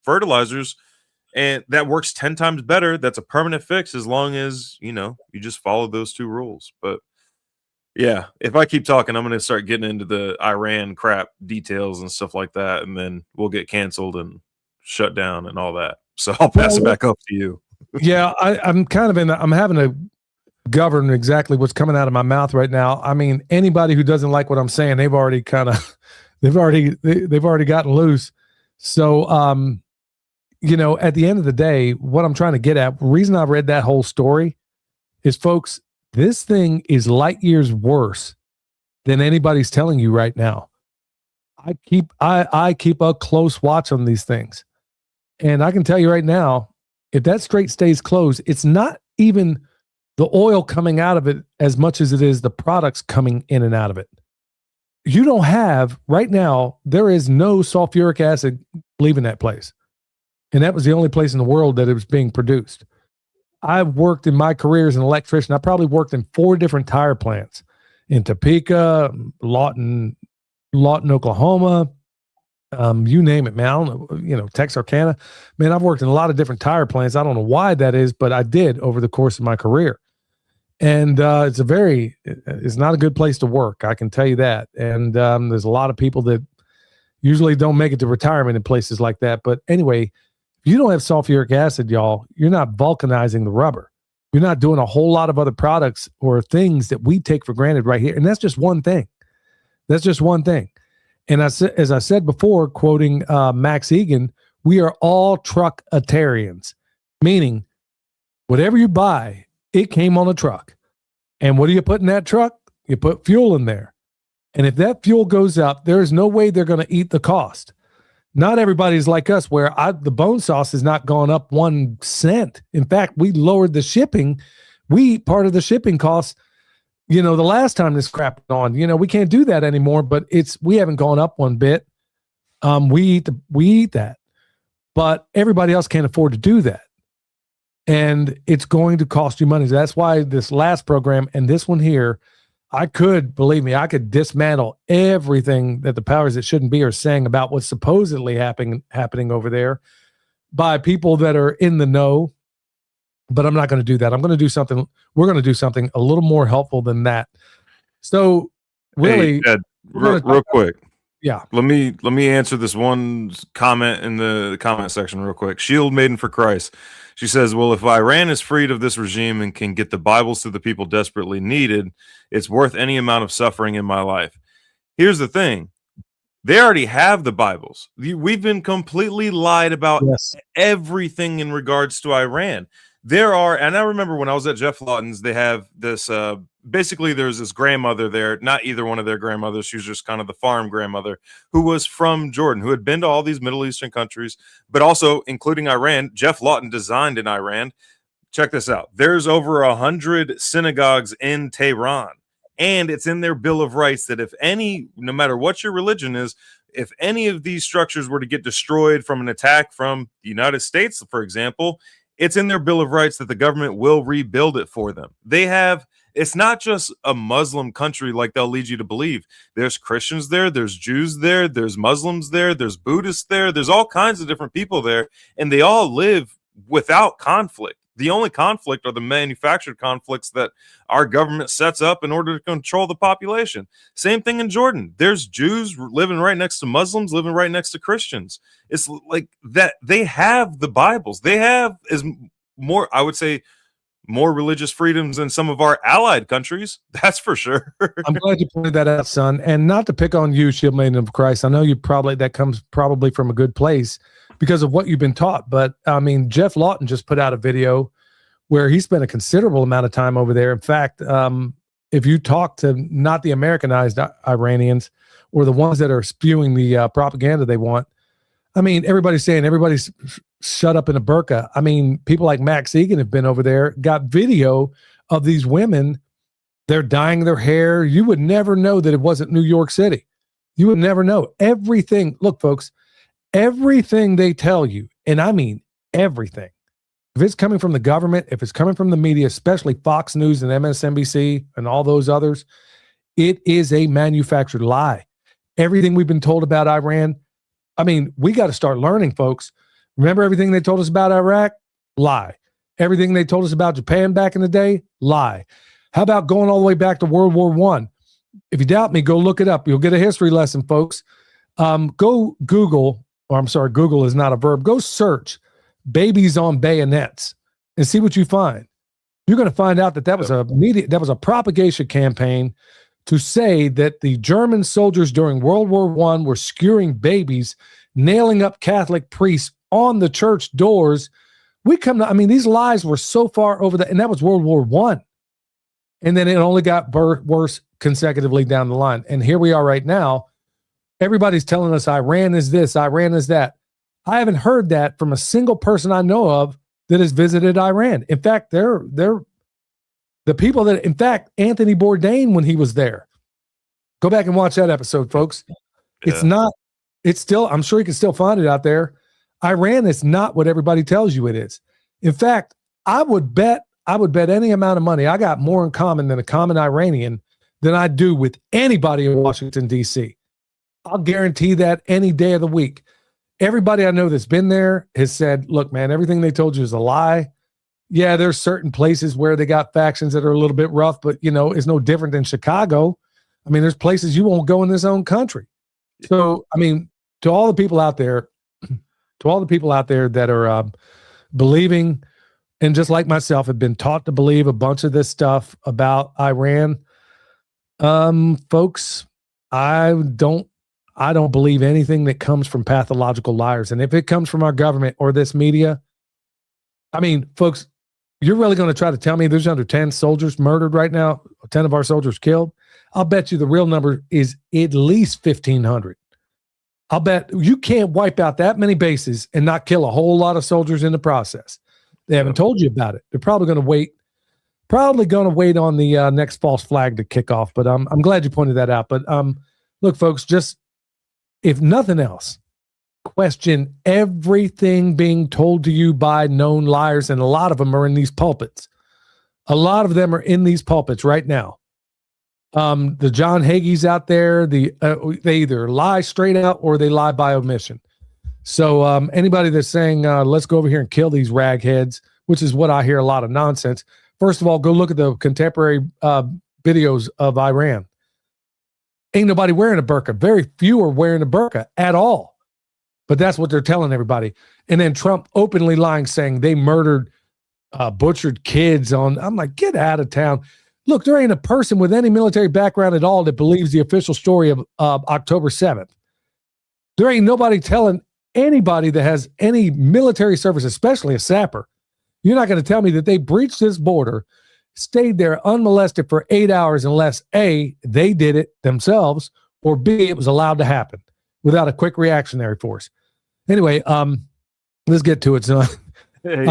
fertilizers, and that works 10 times better. That's a permanent fix as long as, you know, you just follow those 2 rules. But yeah, if I keep talking, I'm going to start getting into the Iran crap details and stuff like that, and then we'll get canceled and shut down and all that. So I'll pass it back up to you. Yeah, I'm kind of I'm having to govern exactly what's coming out of my mouth right now. I mean, anybody who doesn't like what I'm saying, they've already gotten loose. So, you know, at the end of the day, what I'm trying to get at, the reason I read that whole story is, folks, this thing is light years worse than anybody's telling you right now. I keep a close watch on these things. And I can tell you right now, if that strait stays closed, it's not even the oil coming out of it as much as it is the products coming in and out of it. You don't have, right now, there is no sulfuric acid leaving that place. And that was the only place in the world that it was being produced. I've worked in my career as an electrician. I probably worked in 4 different tire plants in Topeka, Lawton, Oklahoma, you name it, man. I don't know, you know, Texarkana. Man, I've worked in a lot of different tire plants. I don't know why that is, but I did over the course of my career. And it's not a good place to work. I can tell you that. And there's a lot of people that usually don't make it to retirement in places like that. But anyway, if you don't have sulfuric acid, y'all, you're not vulcanizing the rubber. You're not doing a whole lot of other products or things that we take for granted right here. And that's just one thing. And as I said before, quoting Max Egan, we are all truckatarians, meaning whatever you buy, it came on a truck. And what do you put in that truck? You put fuel in there. And if that fuel goes up, there is no way they're going to eat the cost. Not everybody's like us, where the bone sauce has not gone up 1 cent. In fact, we lowered the shipping. We eat part of the shipping costs. You know, the last time this crap went on, you know, we can't do that anymore, but we haven't gone up 1 bit. We eat that, but everybody else can't afford to do that. And it's going to cost you money. That's why this last program and this one here, believe me, I could dismantle everything that the powers that shouldn't be are saying about what's supposedly happening over there by people that are in the know. But I'm not going to do that. We're going to do something a little more helpful than that. So really, hey, Ed, real quick. Yeah. Let me answer this one comment in the comment section real quick. Shield Maiden for Christ. She says, well, if Iran is freed of this regime and can get the Bibles to the people desperately needed, it's worth any amount of suffering in my life. Here's the thing. They already have the Bibles. We've been completely lied about everything in regards to Iran. There are, and I remember when I was at Jeff Lawton's, they have this, basically there's this grandmother there, not either one of their grandmothers, she was just kind of the farm grandmother, who was from Jordan, who had been to all these Middle Eastern countries, but also including Iran. Jeff Lawton designed in Iran. Check this out. There's over 100 synagogues in Tehran, and it's in their Bill of Rights that if any, no matter what your religion is, if any of these structures were to get destroyed from an attack from the United States, for example, it's in their Bill of Rights that the government will rebuild it for them. It's not just a Muslim country like they'll lead you to believe. There's Christians there, there's Jews there, there's Muslims there, there's Buddhists there, there's all kinds of different people there, and they all live without conflict. The only conflict are the manufactured conflicts that our government sets up in order to control the population. Same thing in Jordan. There's Jews living right next to Muslims, living right next to Christians. It's like that. They have the Bibles. They have more, I would say, more religious freedoms than some of our allied countries. That's for sure. I'm glad you pointed that out, son. And not to pick on you, Shield Maiden of Christ. I know that comes probably from a good place because of what you've been taught. But I mean, Jeff Lawton just put out a video where he spent a considerable amount of time over there. In fact, if you talk to not the Americanized Iranians or the ones that are spewing the propaganda they want, I mean, everybody's saying everybody's shut up in a burqa. I mean, people like Max Egan have been over there, got video of these women. They're dyeing their hair. You would never know that it wasn't New York City. You would never know. Everything. Look, folks, everything they tell you, and I mean everything, if it's coming from the government, if it's coming from the media, especially Fox News and MSNBC and all those others, it is a manufactured lie. Everything we've been told about Iran, I mean, we got to start learning, folks. Remember everything they told us about Iraq? Lie. Everything they told us about Japan back in the day? Lie. How about going all the way back to World War I? If you doubt me, go look it up. You'll get a history lesson, folks. Go Google, or I'm sorry, Google is not a verb. Go search babies on bayonets and see what you find. You're going to find out that was a propagation campaign to say that the German soldiers during World War I were skewering babies, nailing up Catholic priests on the church doors. These lies were so far over that, and that was World War I. And then it only got worse consecutively down the line. And here we are right now. Everybody's telling us Iran is this, Iran is that. I haven't heard that from a single person I know of that has visited Iran. In fact, they're the people that, in fact, Anthony Bourdain, when he was there, go back and watch that episode, folks. Yeah. It's still, I'm sure you can still find it out there. Iran is not what everybody tells you it is. In fact, I would bet any amount of money I got more in common than a common Iranian than I do with anybody in Washington, D.C. I'll guarantee that any day of the week. Everybody I know that's been there has said, look, man, everything they told you is a lie. Yeah, there's certain places where they got factions that are a little bit rough, but, it's no different than Chicago. I mean, there's places you won't go in this own country. So, I mean, to all the people out there that are believing, and just like myself, have been taught to believe a bunch of this stuff about Iran, folks, I don't believe anything that comes from pathological liars. And if it comes from our government or this media, I mean, folks, you're really going to try to tell me there's under 10 soldiers murdered right now, 10 of our soldiers killed? I'll bet you the real number is at least 1,500. I'll bet you can't wipe out that many bases and not kill a whole lot of soldiers in the process. They haven't told you about it. They're probably going to wait on the next false flag to kick off. But I'm glad you pointed that out. But look, folks, just if nothing else, question everything being told to you by known liars, and a lot of them are in these pulpits. A lot of them are in these pulpits right now. The John Hagees out there, they either lie straight out or they lie by omission. So anybody that's saying, let's go over here and kill these ragheads, which is what I hear a lot of nonsense. First of all, go look at the contemporary videos of Iran. Ain't nobody wearing a burqa. Very few are wearing a burqa at all. But that's what they're telling everybody. And then Trump openly lying, saying they murdered, butchered kids on. I'm like, get out of town. Look, there ain't a person with any military background at all that believes the official story of October 7th. There ain't nobody telling anybody that has any military service, especially a sapper. You're not going to tell me that they breached this border, stayed there unmolested for 8 hours unless A, they did it themselves, or B, it was allowed to happen without a quick reactionary force. Anyway, let's get to it, son. Hey,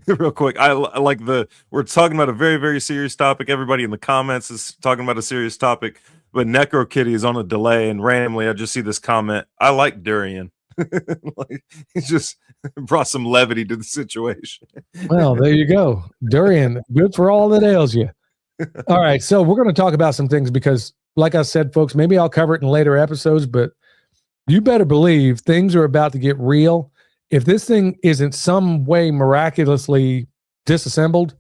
real quick, I like we're talking about a very, very serious topic. Everybody in the comments is talking about a serious topic, but Necro Kitty is on a delay, and randomly I just see this comment. I like durian. Like, it just brought some levity to the situation. Well, there you go. Durian, good for all that ails you. All right, so we're going to talk about some things because, like I said, folks, maybe I'll cover it in later episodes, but you better believe things are about to get real. If this thing isn't some way miraculously disassembled,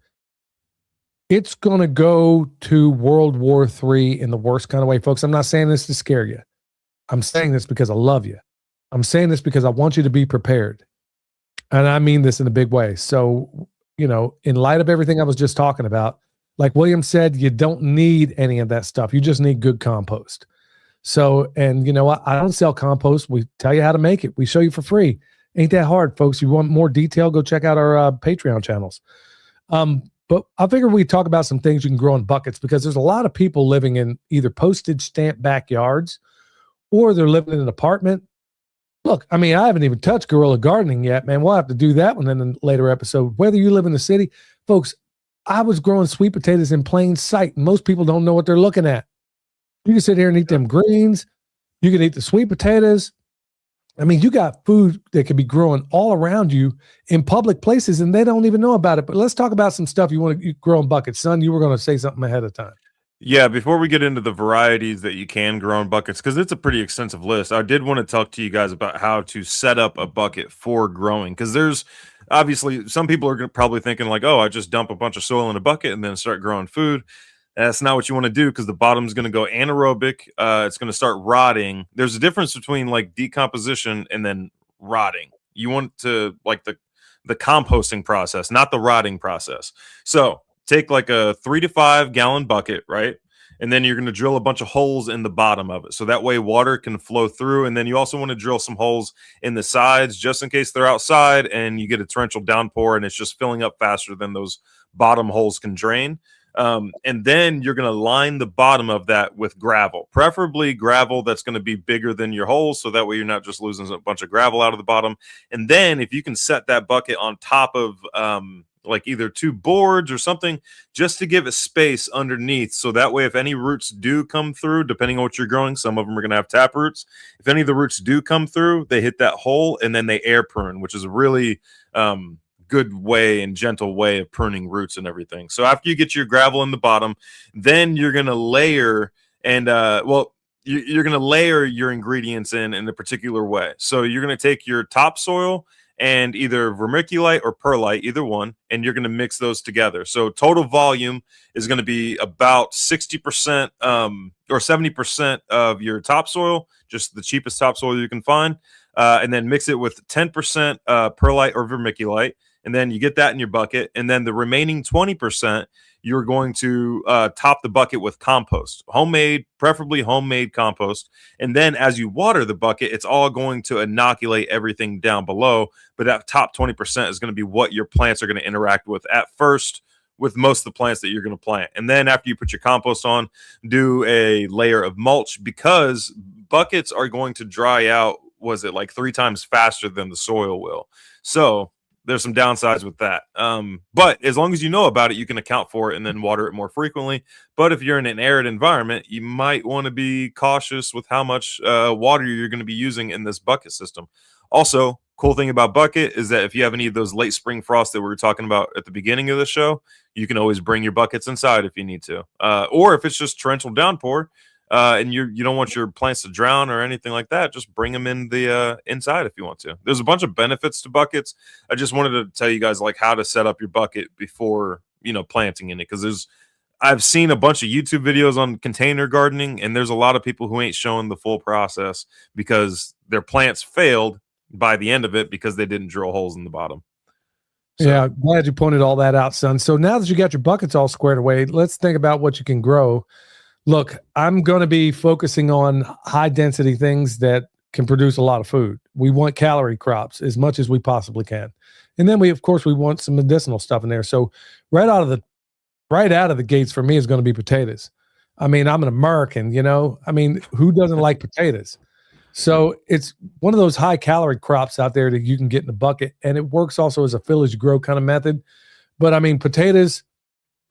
it's going to go to World War III in the worst kind of way, folks. I'm not saying this to scare you. I'm saying this because I love you. I'm saying this because I want you to be prepared. And I mean this in a big way. So, in light of everything I was just talking about, like William said, you don't need any of that stuff. You just need good compost. So, and you know what? I don't sell compost. We tell you how to make it. We show you for free. Ain't that hard, folks. If you want more detail, go check out our Patreon channels. But I figured we'd talk about some things you can grow in buckets because there's a lot of people living in either postage stamp backyards or they're living in an apartment. Look, I mean, I haven't even touched guerrilla gardening yet, man. We'll have to do that one in a later episode. Whether you live in the city, folks, I was growing sweet potatoes in plain sight. Most people don't know what they're looking at. You can sit here and eat them greens. You can eat the sweet potatoes. I mean, you got food that could be growing all around you in public places, and they don't even know about it. But let's talk about some stuff you want to grow in buckets. Son, you were going to say something ahead of time. Yeah, before we get into the varieties that you can grow in buckets, because it's a pretty extensive list, I did want to talk to you guys about how to set up a bucket for growing. Because there's obviously some people are probably thinking like, oh, I just dump a bunch of soil in a bucket and then start growing food. That's not what you want to do because the bottom's going to go anaerobic. It's going to start rotting. There's a difference between like decomposition and then rotting. You want to like the composting process, not the rotting process. So take like a 3 to 5 gallon bucket, right? And then you're going to drill a bunch of holes in the bottom of it. So that way water can flow through. And then you also want to drill some holes in the sides just in case they're outside and you get a torrential downpour and it's just filling up faster than those bottom holes can drain. And then you're going to line the bottom of that with gravel, preferably gravel that's going to be bigger than your holes. So that way you're not just losing a bunch of gravel out of the bottom. And then if you can set that bucket on top of like either 2 boards or something, just to give it space underneath. So that way, if any roots do come through, depending on what you're growing, some of them are going to have tap roots. If any of the roots do come through, they hit that hole and then they air prune, which is a really good way and gentle way of pruning roots and everything. So after you get your gravel in the bottom, then you're going to layer and you're going to layer your ingredients in a particular way. So you're going to take your topsoil and either vermiculite or perlite, either one, and you're going to mix those together. So total volume is going to be about 60% or 70% of your topsoil, just the cheapest topsoil you can find, and then mix it with 10% perlite or vermiculite, and then you get that in your bucket, and then the remaining 20%, you're going to top the bucket with compost, preferably homemade compost. And then as you water the bucket, it's all going to inoculate everything down below. But that top 20% is going to be what your plants are going to interact with at first with most of the plants that you're going to plant. And then after you put your compost on, do a layer of mulch because buckets are going to dry out, like 3 times faster than the soil will. So there's some downsides with that. But as long as you know about it, you can account for it and then water it more frequently. But if you're in an arid environment, you might want to be cautious with how much water you're going to be using in this bucket system. Also, cool thing about bucket is that if you have any of those late spring frosts that we were talking about at the beginning of the show, you can always bring your buckets inside if you need to. Or if it's just torrential downpour, and you don't want your plants to drown or anything like that, just bring them in the inside if you want to. There's a bunch of benefits to buckets. I just wanted to tell you guys like how to set up your bucket before planting in it, because I've seen a bunch of YouTube videos on container gardening, and there's a lot of people who ain't showing the full process because their plants failed by the end of it because they didn't drill holes in the bottom. So. Yeah, glad you pointed all that out, son. So now that you got your buckets all squared away, let's think about what you can grow. Look, I'm going to be focusing on high density things that can produce a lot of food. We want calorie crops as much as we possibly can. And then of course, we want some medicinal stuff in there. So right out of the gates for me is going to be potatoes. I mean, I'm an American, who doesn't like potatoes? So it's one of those high calorie crops out there that you can get in the bucket. And it works also as a village grow kind of method. But I mean, potatoes,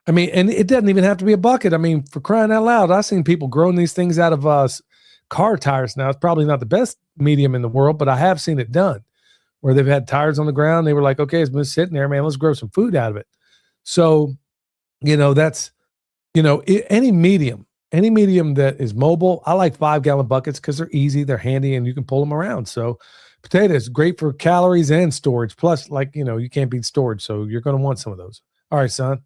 and it doesn't even have to be a bucket. I mean, for crying out loud, I've seen people growing these things out of car tires. Now, it's probably not the best medium in the world, but I have seen it done where they've had tires on the ground. They were like, okay, it's been sitting there, man. Let's grow some food out of it. So, that's, any medium that is mobile. I like 5-gallon buckets because they're easy, they're handy, and you can pull them around. So potatoes, great for calories and storage. Plus, you can't beat storage. So you're going to want some of those. All right, son.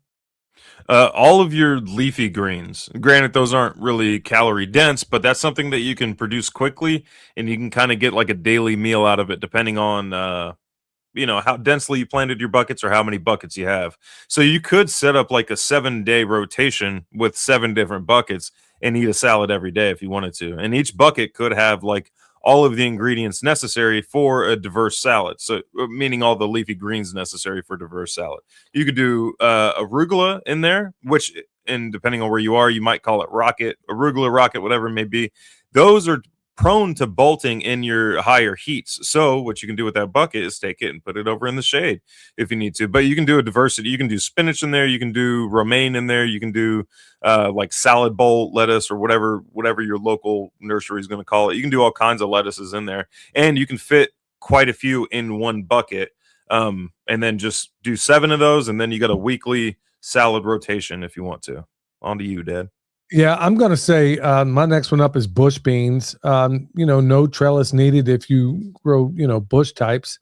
All of your leafy greens, granted, those aren't really calorie dense, but that's something that you can produce quickly, and you can kind of get like a daily meal out of it, depending on, how densely you planted your buckets or how many buckets you have. So you could set up like a 7-day rotation with 7 different buckets and eat a salad every day if you wanted to. And each bucket could have like all of the ingredients necessary for a diverse salad. So meaning all the leafy greens necessary for a diverse salad. You could do arugula in there, which, and depending on where you are, you might call it arugula rocket, whatever it may be. Those are prone to bolting in your higher heats. So what you can do with that bucket is take it and put it over in the shade if you need to. But you can do a diversity. You can do spinach in there. You can do romaine in there. You can do like salad bowl lettuce or whatever your local nursery is going to call it. You can do all kinds of lettuces in there, and you can fit quite a few in one bucket. And then just do 7 of those, and then you got a weekly salad rotation if you want to. On to you, Dad. Yeah, I'm going to say my next one up is bush beans. No trellis needed if you grow, bush types.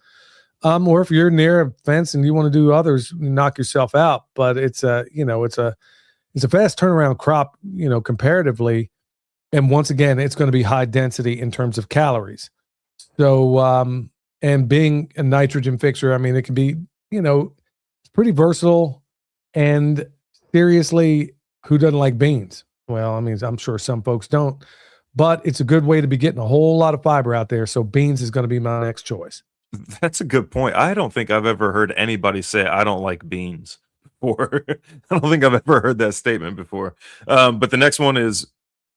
Or if you're near a fence and you want to do others, knock yourself out. But it's a fast turnaround crop, comparatively. And once again, it's going to be high density in terms of calories. So, and being a nitrogen fixer, it can be, it's pretty versatile. And seriously, who doesn't like beans? Well, I'm sure some folks don't, but it's a good way to be getting a whole lot of fiber out there. So beans is going to be my next choice. That's a good point. I don't think I've ever heard anybody say I don't like beans before. I don't think I've ever heard that statement before. But the next one is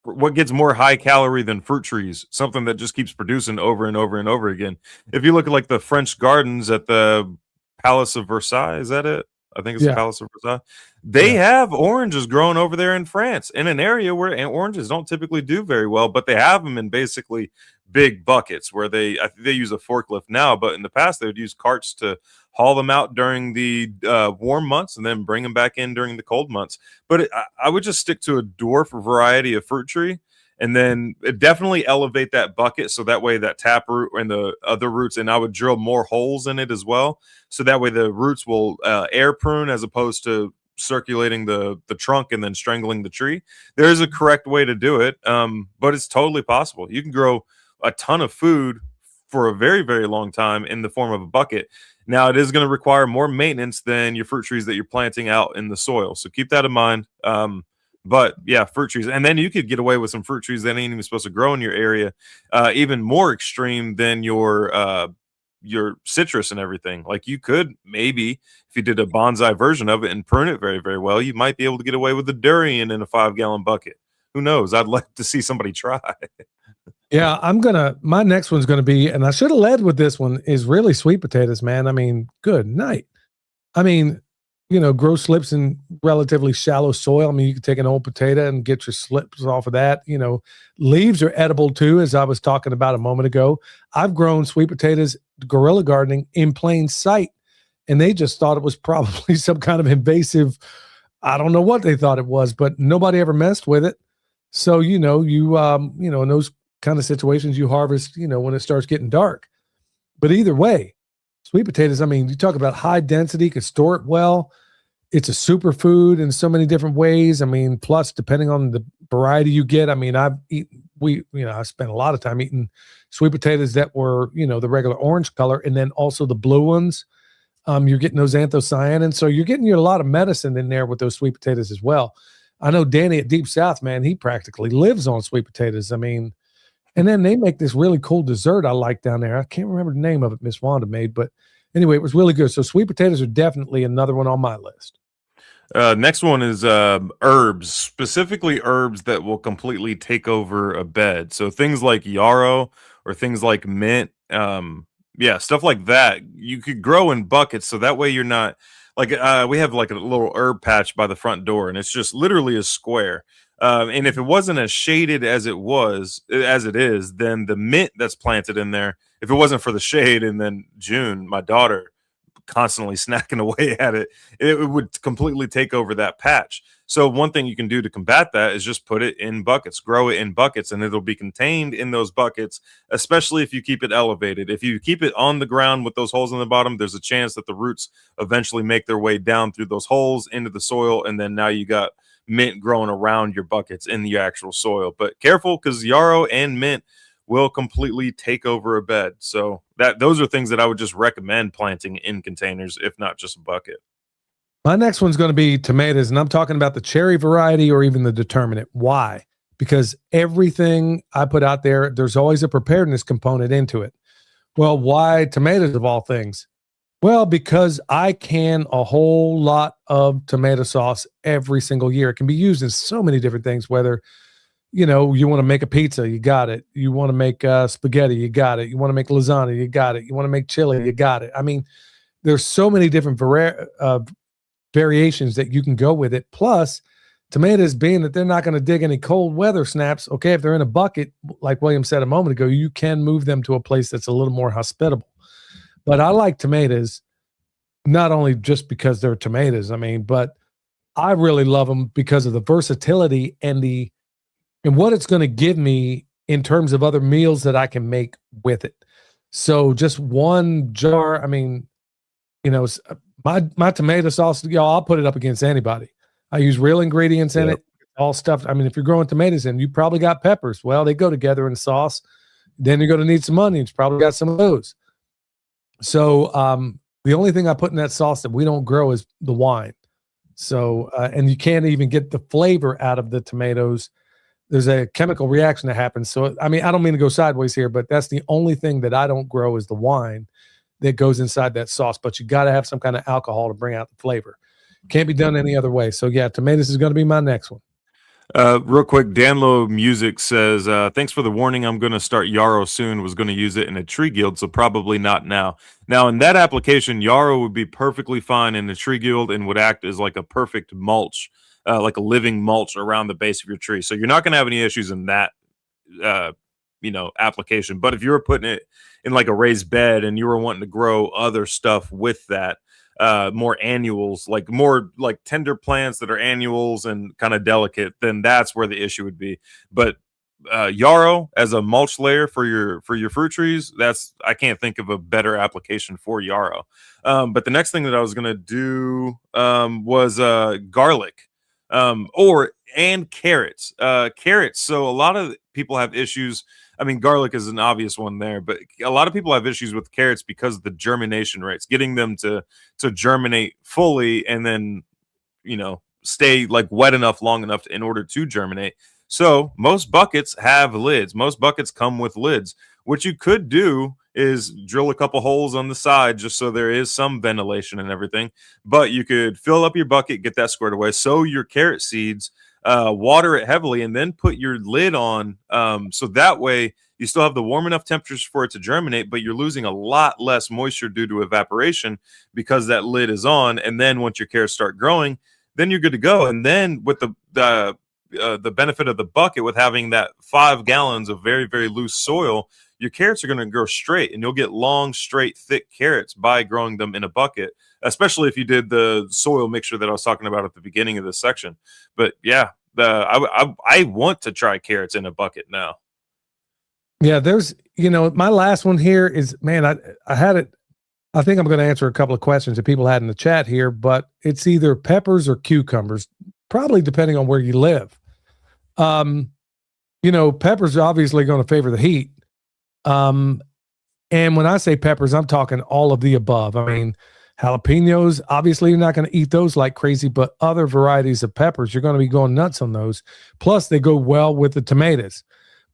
what gets more high calorie than fruit trees, something that just keeps producing over and over and over again. If you look at like the French gardens at the Palace of Versailles, is that it? I think it's the Palace of Versailles. They have oranges growing over there in France, in an area where oranges don't typically do very well, but they have them in basically big buckets where I think they use a forklift now, but in the past they would use carts to haul them out during the warm months and then bring them back in during the cold months. But I would just stick to a dwarf variety of fruit tree, and then definitely elevate that bucket so that way that tap root and the other roots, and I would drill more holes in it as well, so that way the roots will air prune as opposed to circulating the trunk and then strangling the tree. There is a correct way to do it, but it's totally possible. You can grow a ton of food for a very, very long time in the form of a bucket. Now, it is going to require more maintenance than your fruit trees that you're planting out in the soil, so keep that in mind. But yeah, fruit trees. And then you could get away with some fruit trees that ain't even supposed to grow in your area, even more extreme than your citrus and everything. Like you could maybe, if you did a bonsai version of it and prune it very, very well, you might be able to get away with a durian in a 5-gallon bucket. Who knows? I'd like to see somebody try. Yeah, my next one's gonna be, and I should have led with this one, is really sweet potatoes, man. I mean, good night. I mean, grow slips in relatively shallow soil. I mean, you can take an old potato and get your slips off of that. Leaves are edible too, as I was talking about a moment ago. I've grown sweet potatoes, guerrilla gardening in plain sight, and they just thought it was probably some kind of invasive. I don't know what they thought it was, but nobody ever messed with it. So, in those kind of situations, you harvest, when it starts getting dark. But either way, sweet potatoes, I mean, you talk about high density, could store it well. It's a superfood in so many different ways. I mean, plus depending on the variety you get, I mean, I spent a lot of time eating sweet potatoes that were, the regular orange color, and then also the blue ones. You're getting those anthocyanins. So you're getting a lot of medicine in there with those sweet potatoes as well. I know Danny at Deep South, man, he practically lives on sweet potatoes. I mean, and then they make this really cool dessert I like down there. I can't remember the name of it Miss Wanda made, but anyway, it was really good. So sweet potatoes are definitely another one on my list. Next one is herbs, specifically herbs that will completely take over a bed. So things like yarrow or things like mint, yeah, stuff like that. You could grow in buckets, so that way you're not like we have like a little herb patch by the front door, and it's just literally a square. And if it wasn't as shaded as it is, then the mint that's planted in there, if it wasn't for the shade, and then June, my daughter, constantly snacking away at it, it would completely take over that patch. So one thing you can do to combat that is just put it in buckets, grow it in buckets, and it'll be contained in those buckets, especially if you keep it elevated. If you keep it on the ground with those holes in the bottom, there's a chance that the roots eventually make their way down through those holes into the soil, and then now you got mint growing around your buckets in the actual soil. But careful, because yarrow and mint will completely take over a bed. So those are things that I would just recommend planting in containers, if not just a bucket. My next one's going to be tomatoes, and I'm talking about the cherry variety or even the determinate. Why? Because everything I put out there, there's always a preparedness component into it. Well, why tomatoes of all things? Well, because I can a whole lot of tomato sauce every single year. It can be used in so many different things, whether you want to make a pizza, you got it. You want to make spaghetti, you got it. You want to make lasagna, you got it. You want to make chili, you got it. I mean, there's so many different variations that you can go with it. Plus, tomatoes, being that they're not going to dig any cold weather snaps, okay, if they're in a bucket, like William said a moment ago, you can move them to a place that's a little more hospitable. But I like tomatoes not only just because they're tomatoes, I mean, but I really love them because of the versatility and what it's going to give me in terms of other meals that I can make with it. So just one jar, I mean, my tomato sauce, y'all, I'll put it up against anybody. I use real ingredients in it, all stuff. I mean, if you're growing tomatoes in, you probably got peppers. Well, they go together in sauce. Then you're going to need some onions. Probably got some of those. So the only thing I put in that sauce that we don't grow is the wine. So, and you can't even get the flavor out of the tomatoes. There's a chemical reaction that happens. So, I mean, I don't mean to go sideways here, but that's the only thing that I don't grow is the wine that goes inside that sauce. But you got to have some kind of alcohol to bring out the flavor. Can't be done any other way. So, yeah, tomatoes is going to be my next one. Real quick, Danlo Music says, thanks for the warning. I'm going to start yarrow soon. Was going to use it in a tree guild, so probably not now. Now, in that application, yarrow would be perfectly fine in a tree guild and would act as like a perfect mulch, like a living mulch around the base of your tree. So you're not going to have any issues in that, application. But if you were putting it in like a raised bed and you were wanting to grow other stuff with that, more annuals, like more like tender plants that are annuals and kind of delicate, then that's where the issue would be. But yarrow as a mulch layer for your fruit trees, I can't think of a better application for yarrow. But the next thing that I was gonna do was garlic, and carrots. Carrots. So a lot of people have issues. I mean, garlic is an obvious one there, but a lot of people have issues with carrots because of the germination rates, getting them to germinate fully and then stay like wet enough long enough in order to germinate. So most buckets have lids. Most buckets come with lids. What you could do is drill a couple holes on the side just so there is some ventilation and everything. But you could fill up your bucket, get that squared away, sow your carrot seeds, water it heavily, and then put your lid on. So that way You still have the warm enough temperatures for it to germinate, but you're losing a lot less moisture due to evaporation because that lid is on. And then once your carrots start growing, then you're good to go. And then with the benefit of the bucket, with having that 5 gallons of very, very loose soil, your carrots are going to grow straight, and you'll get long, straight, thick carrots by growing them in a bucket, especially if you did the soil mixture that I was talking about at the beginning of this section. But yeah, I want to try carrots in a bucket now. Yeah, there's, my last one here is, man, I had it. I think I'm going to answer a couple of questions that people had in the chat here, but it's either peppers or cucumbers, probably depending on where you live. Peppers are obviously going to favor the heat. And when I say peppers, I'm talking all of the above. I mean, jalapenos, obviously you're not going to eat those like crazy, but other varieties of peppers, you're going to be going nuts on those. Plus they go well with the tomatoes.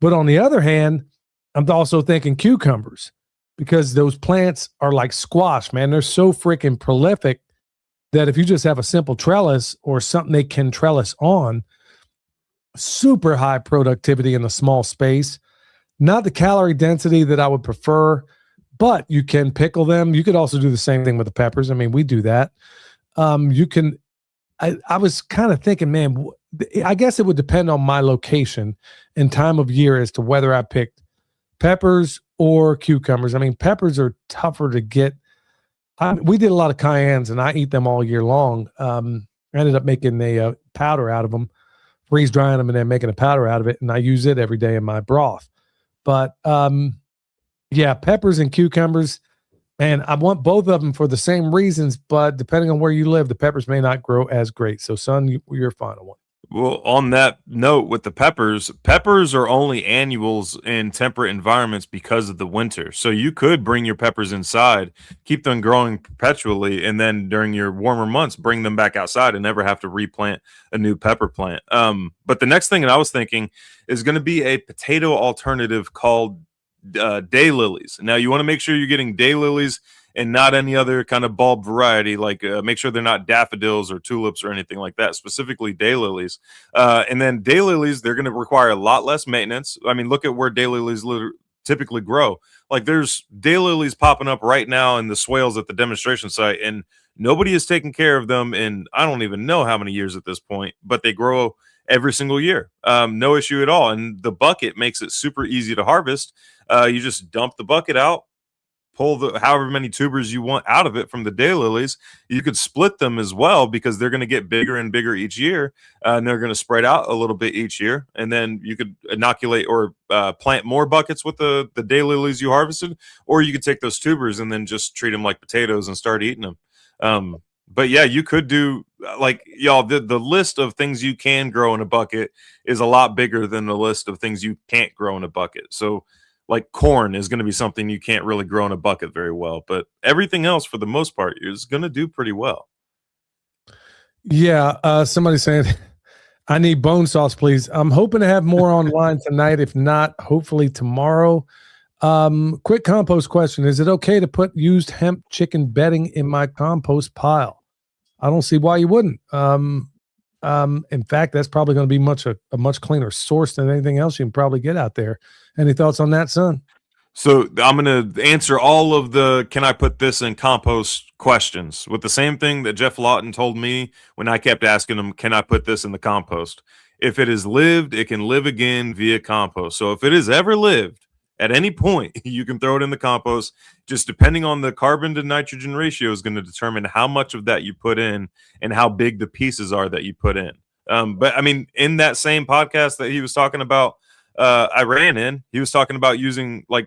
But on the other hand, I'm also thinking cucumbers, because those plants are like squash, man. They're so freaking prolific that if you just have a simple trellis or something they can trellis on, super high productivity in a small space. Not the calorie density that I would prefer, but you can pickle them. You could also do the same thing with the peppers. I mean, we do that. I was kind of thinking, man, I guess it would depend on my location and time of year as to whether I picked peppers or cucumbers. I mean, peppers are tougher to get. We did a lot of cayennes, and I eat them all year long. I ended up making a powder out of them, freeze drying them, and then making a powder out of it, and I use it every day in my broth. But yeah, peppers and cucumbers, and I want both of them for the same reasons, but depending on where you live, the peppers may not grow as great. So, son, you're a final one. Well, on that note, with the peppers are only annuals in temperate environments because of the winter. So you could bring your peppers inside, keep them growing perpetually, and then during your warmer months, bring them back outside and never have to replant a new pepper plant. But the next thing that I was thinking is going to be a potato alternative called daylilies. Now, you want to make sure you're getting daylilies and not any other kind of bulb variety. Like make sure they're not daffodils or tulips or anything like that, specifically daylilies. And then daylilies, they're going to require a lot less maintenance. I mean, look at where daylilies typically grow. Like there's daylilies popping up right now in the swales at the demonstration site, and nobody is taking care of them in I don't even know how many years at this point, but they grow every single year. No issue at all. And the bucket makes it super easy to harvest. You just dump the bucket out, pull the however many tubers you want out of it from the daylilies. You could split them as well, because they're going to get bigger and bigger each year, and they're going to spread out a little bit each year. And then you could inoculate or plant more buckets with the daylilies you harvested, or you could take those tubers and then just treat them like potatoes and start eating them. But yeah, you could do like y'all. The list of things you can grow in a bucket is a lot bigger than the list of things you can't grow in a bucket. So like corn is going to be something you can't really grow in a bucket very well, but everything else for the most part is going to do pretty well. Yeah. Somebody saying, I need bone sauce, please. I'm hoping to have more online tonight. If not, hopefully tomorrow. Quick compost question. Is it okay to put used hemp chicken bedding in my compost pile? I don't see why you wouldn't. In fact, that's probably going to be a much cleaner source than anything else you can probably get out there. Any thoughts on that, son? So I'm going to answer all of the can I put this in compost questions with the same thing that Jeff Lawton told me when I kept asking him, can I put this in the compost? If it has lived, it can live again via compost. So if it has ever lived at any point, you can throw it in the compost. Just depending on the carbon to nitrogen ratio is going to determine how much of that you put in and how big the pieces are that you put in. But I mean, in that same podcast that he was talking about, Iranian, he was talking about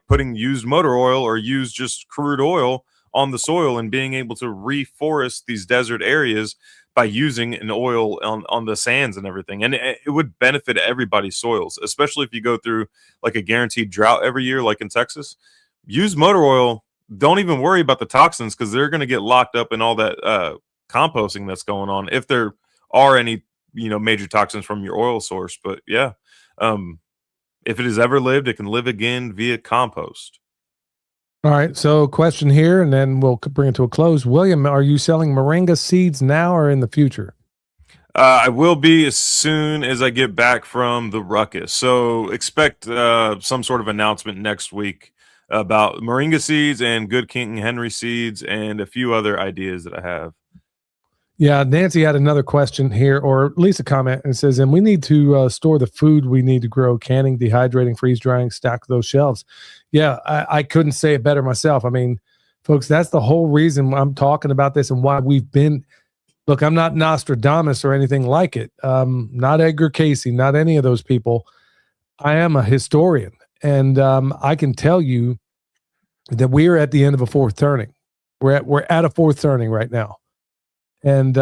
putting used motor oil or used just crude oil on the soil and being able to reforest these desert areas by using an oil on the sands and everything. And it would benefit everybody's soils, especially if you go through like a guaranteed drought every year, like in Texas. Use motor oil. Don't even worry about the toxins, because they're going to get locked up in all that composting that's going on, if there are any major toxins from your oil source. But yeah, if it has ever lived, it can live again via compost. All right. So question here, and then we'll bring it to a close. William, are you selling moringa seeds now or in the future? I will be as soon as I get back from the ruckus. So expect some sort of announcement next week about moringa seeds and good King Henry seeds and a few other ideas that I have. Yeah, Nancy had another question here, or at least a comment, and it says, and we need to store the food we need to grow, canning, dehydrating, freeze drying, stack those shelves. Yeah, I couldn't say it better myself. I mean, folks, that's the whole reason I'm talking about this and why we've been. Look, I'm not Nostradamus or anything like it. Not Edgar Casey, not any of those people. I am a historian, and I can tell you that we are at the end of a fourth turning. We're at a fourth turning right now. And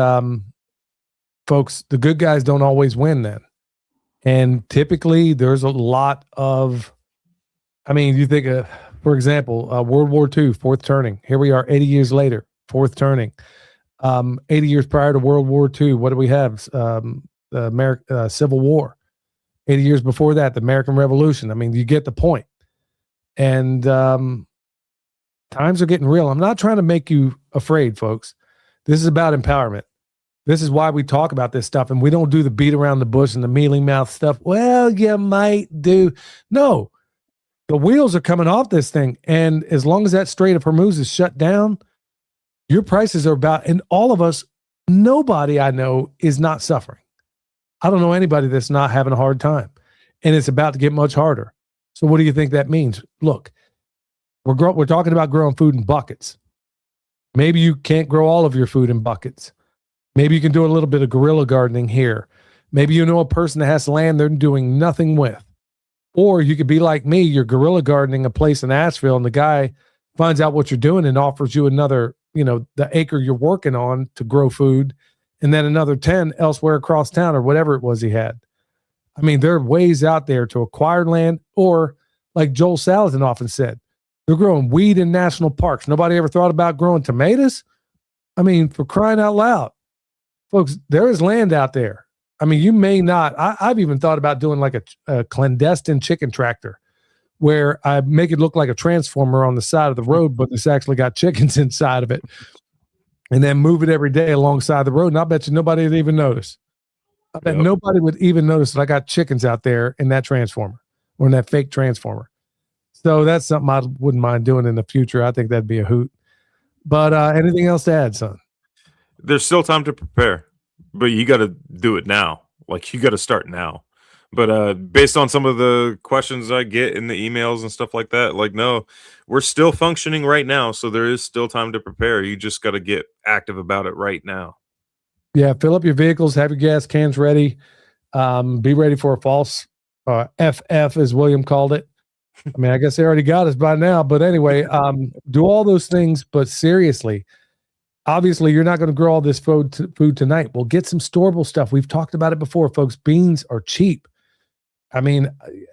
folks, the good guys don't always win then. And typically there's a lot of, I mean, you think of, for example, World War II, fourth turning. Here we are 80 years later, fourth turning. 80 years prior to World War II, what do we have? The Civil War. 80 years before that, the American Revolution. I mean, you get the point. And times are getting real. I'm not trying to make you afraid, folks. This is about empowerment. This is why we talk about this stuff, and we don't do the beat around the bush and the mealy mouth stuff. Well, you might do. No, the wheels are coming off this thing. And as long as that Strait of Hormuz is shut down, your prices are about, and all of us, nobody I know is not suffering. I don't know anybody that's not having a hard time. And it's about to get much harder. So what do you think that means? Look, we're talking about growing food in buckets. Maybe you can't grow all of your food in buckets. Maybe you can do a little bit of guerrilla gardening here. Maybe you know a person that has land they're doing nothing with. Or you could be like me, you're guerrilla gardening a place in Asheville, and the guy finds out what you're doing and offers you another, the acre you're working on to grow food, and then another 10 elsewhere across town or whatever it was he had. I mean, there are ways out there to acquire land, or like Joel Salatin often said, they're growing weed in national parks. Nobody ever thought about growing tomatoes? I mean, for crying out loud. Folks, there is land out there. I mean, you may not. I've even thought about doing like a clandestine chicken tractor where I make it look like a transformer on the side of the road, but it's actually got chickens inside of it. And then move it every day alongside the road. And I bet you nobody would even notice. I bet nobody would even notice that I got chickens out there in that transformer or in that fake transformer. So that's something I wouldn't mind doing in the future. I think that'd be a hoot. But anything else to add, son? There's still time to prepare, but you got to do it now. Like, you got to start now. But based on some of the questions I get in the emails and stuff like that, like, no, we're still functioning right now. So there is still time to prepare. You just got to get active about it right now. Yeah, fill up your vehicles, have your gas cans ready. Be ready for a false FF, as William called it. I mean, I guess they already got us by now. But anyway, do all those things. But seriously, obviously, you're not going to grow all this food tonight. Well, get some storable stuff. We've talked about it before, folks. Beans are cheap. I mean,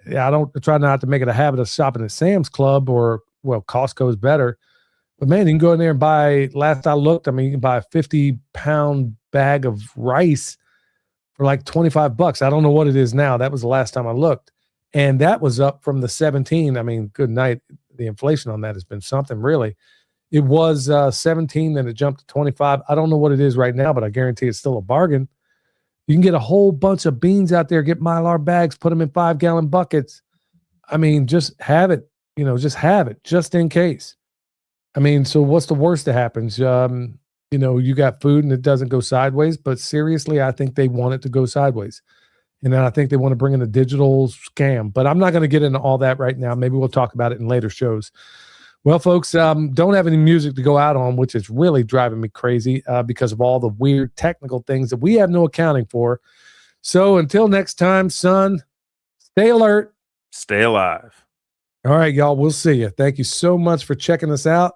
I don't try not to make it a habit of shopping at Sam's Club or, well, Costco is better. But man, you can go in there and buy, last I looked, I mean, you can buy a 50-pound bag of rice for like $25. I don't know what it is now. That was the last time I looked. And that was up from the 17. I mean, good night. The inflation on that has been something, really. It was 17, then it jumped to 25. I don't know what it is right now, but I guarantee it's still a bargain. You can get a whole bunch of beans out there, get Mylar bags, put them in 5-gallon buckets. I mean, just have it, just have it, just in case. I mean, so what's the worst that happens? You got food and it doesn't go sideways, but seriously, I think they want it to go sideways. And then I think they want to bring in a digital scam, but I'm not going to get into all that right now. Maybe we'll talk about it in later shows. Well, folks, don't have any music to go out on, which is really driving me crazy because of all the weird technical things that we have no accounting for. So until next time, son, stay alert. Stay alive. All right, y'all. We'll see you. Thank you so much for checking us out.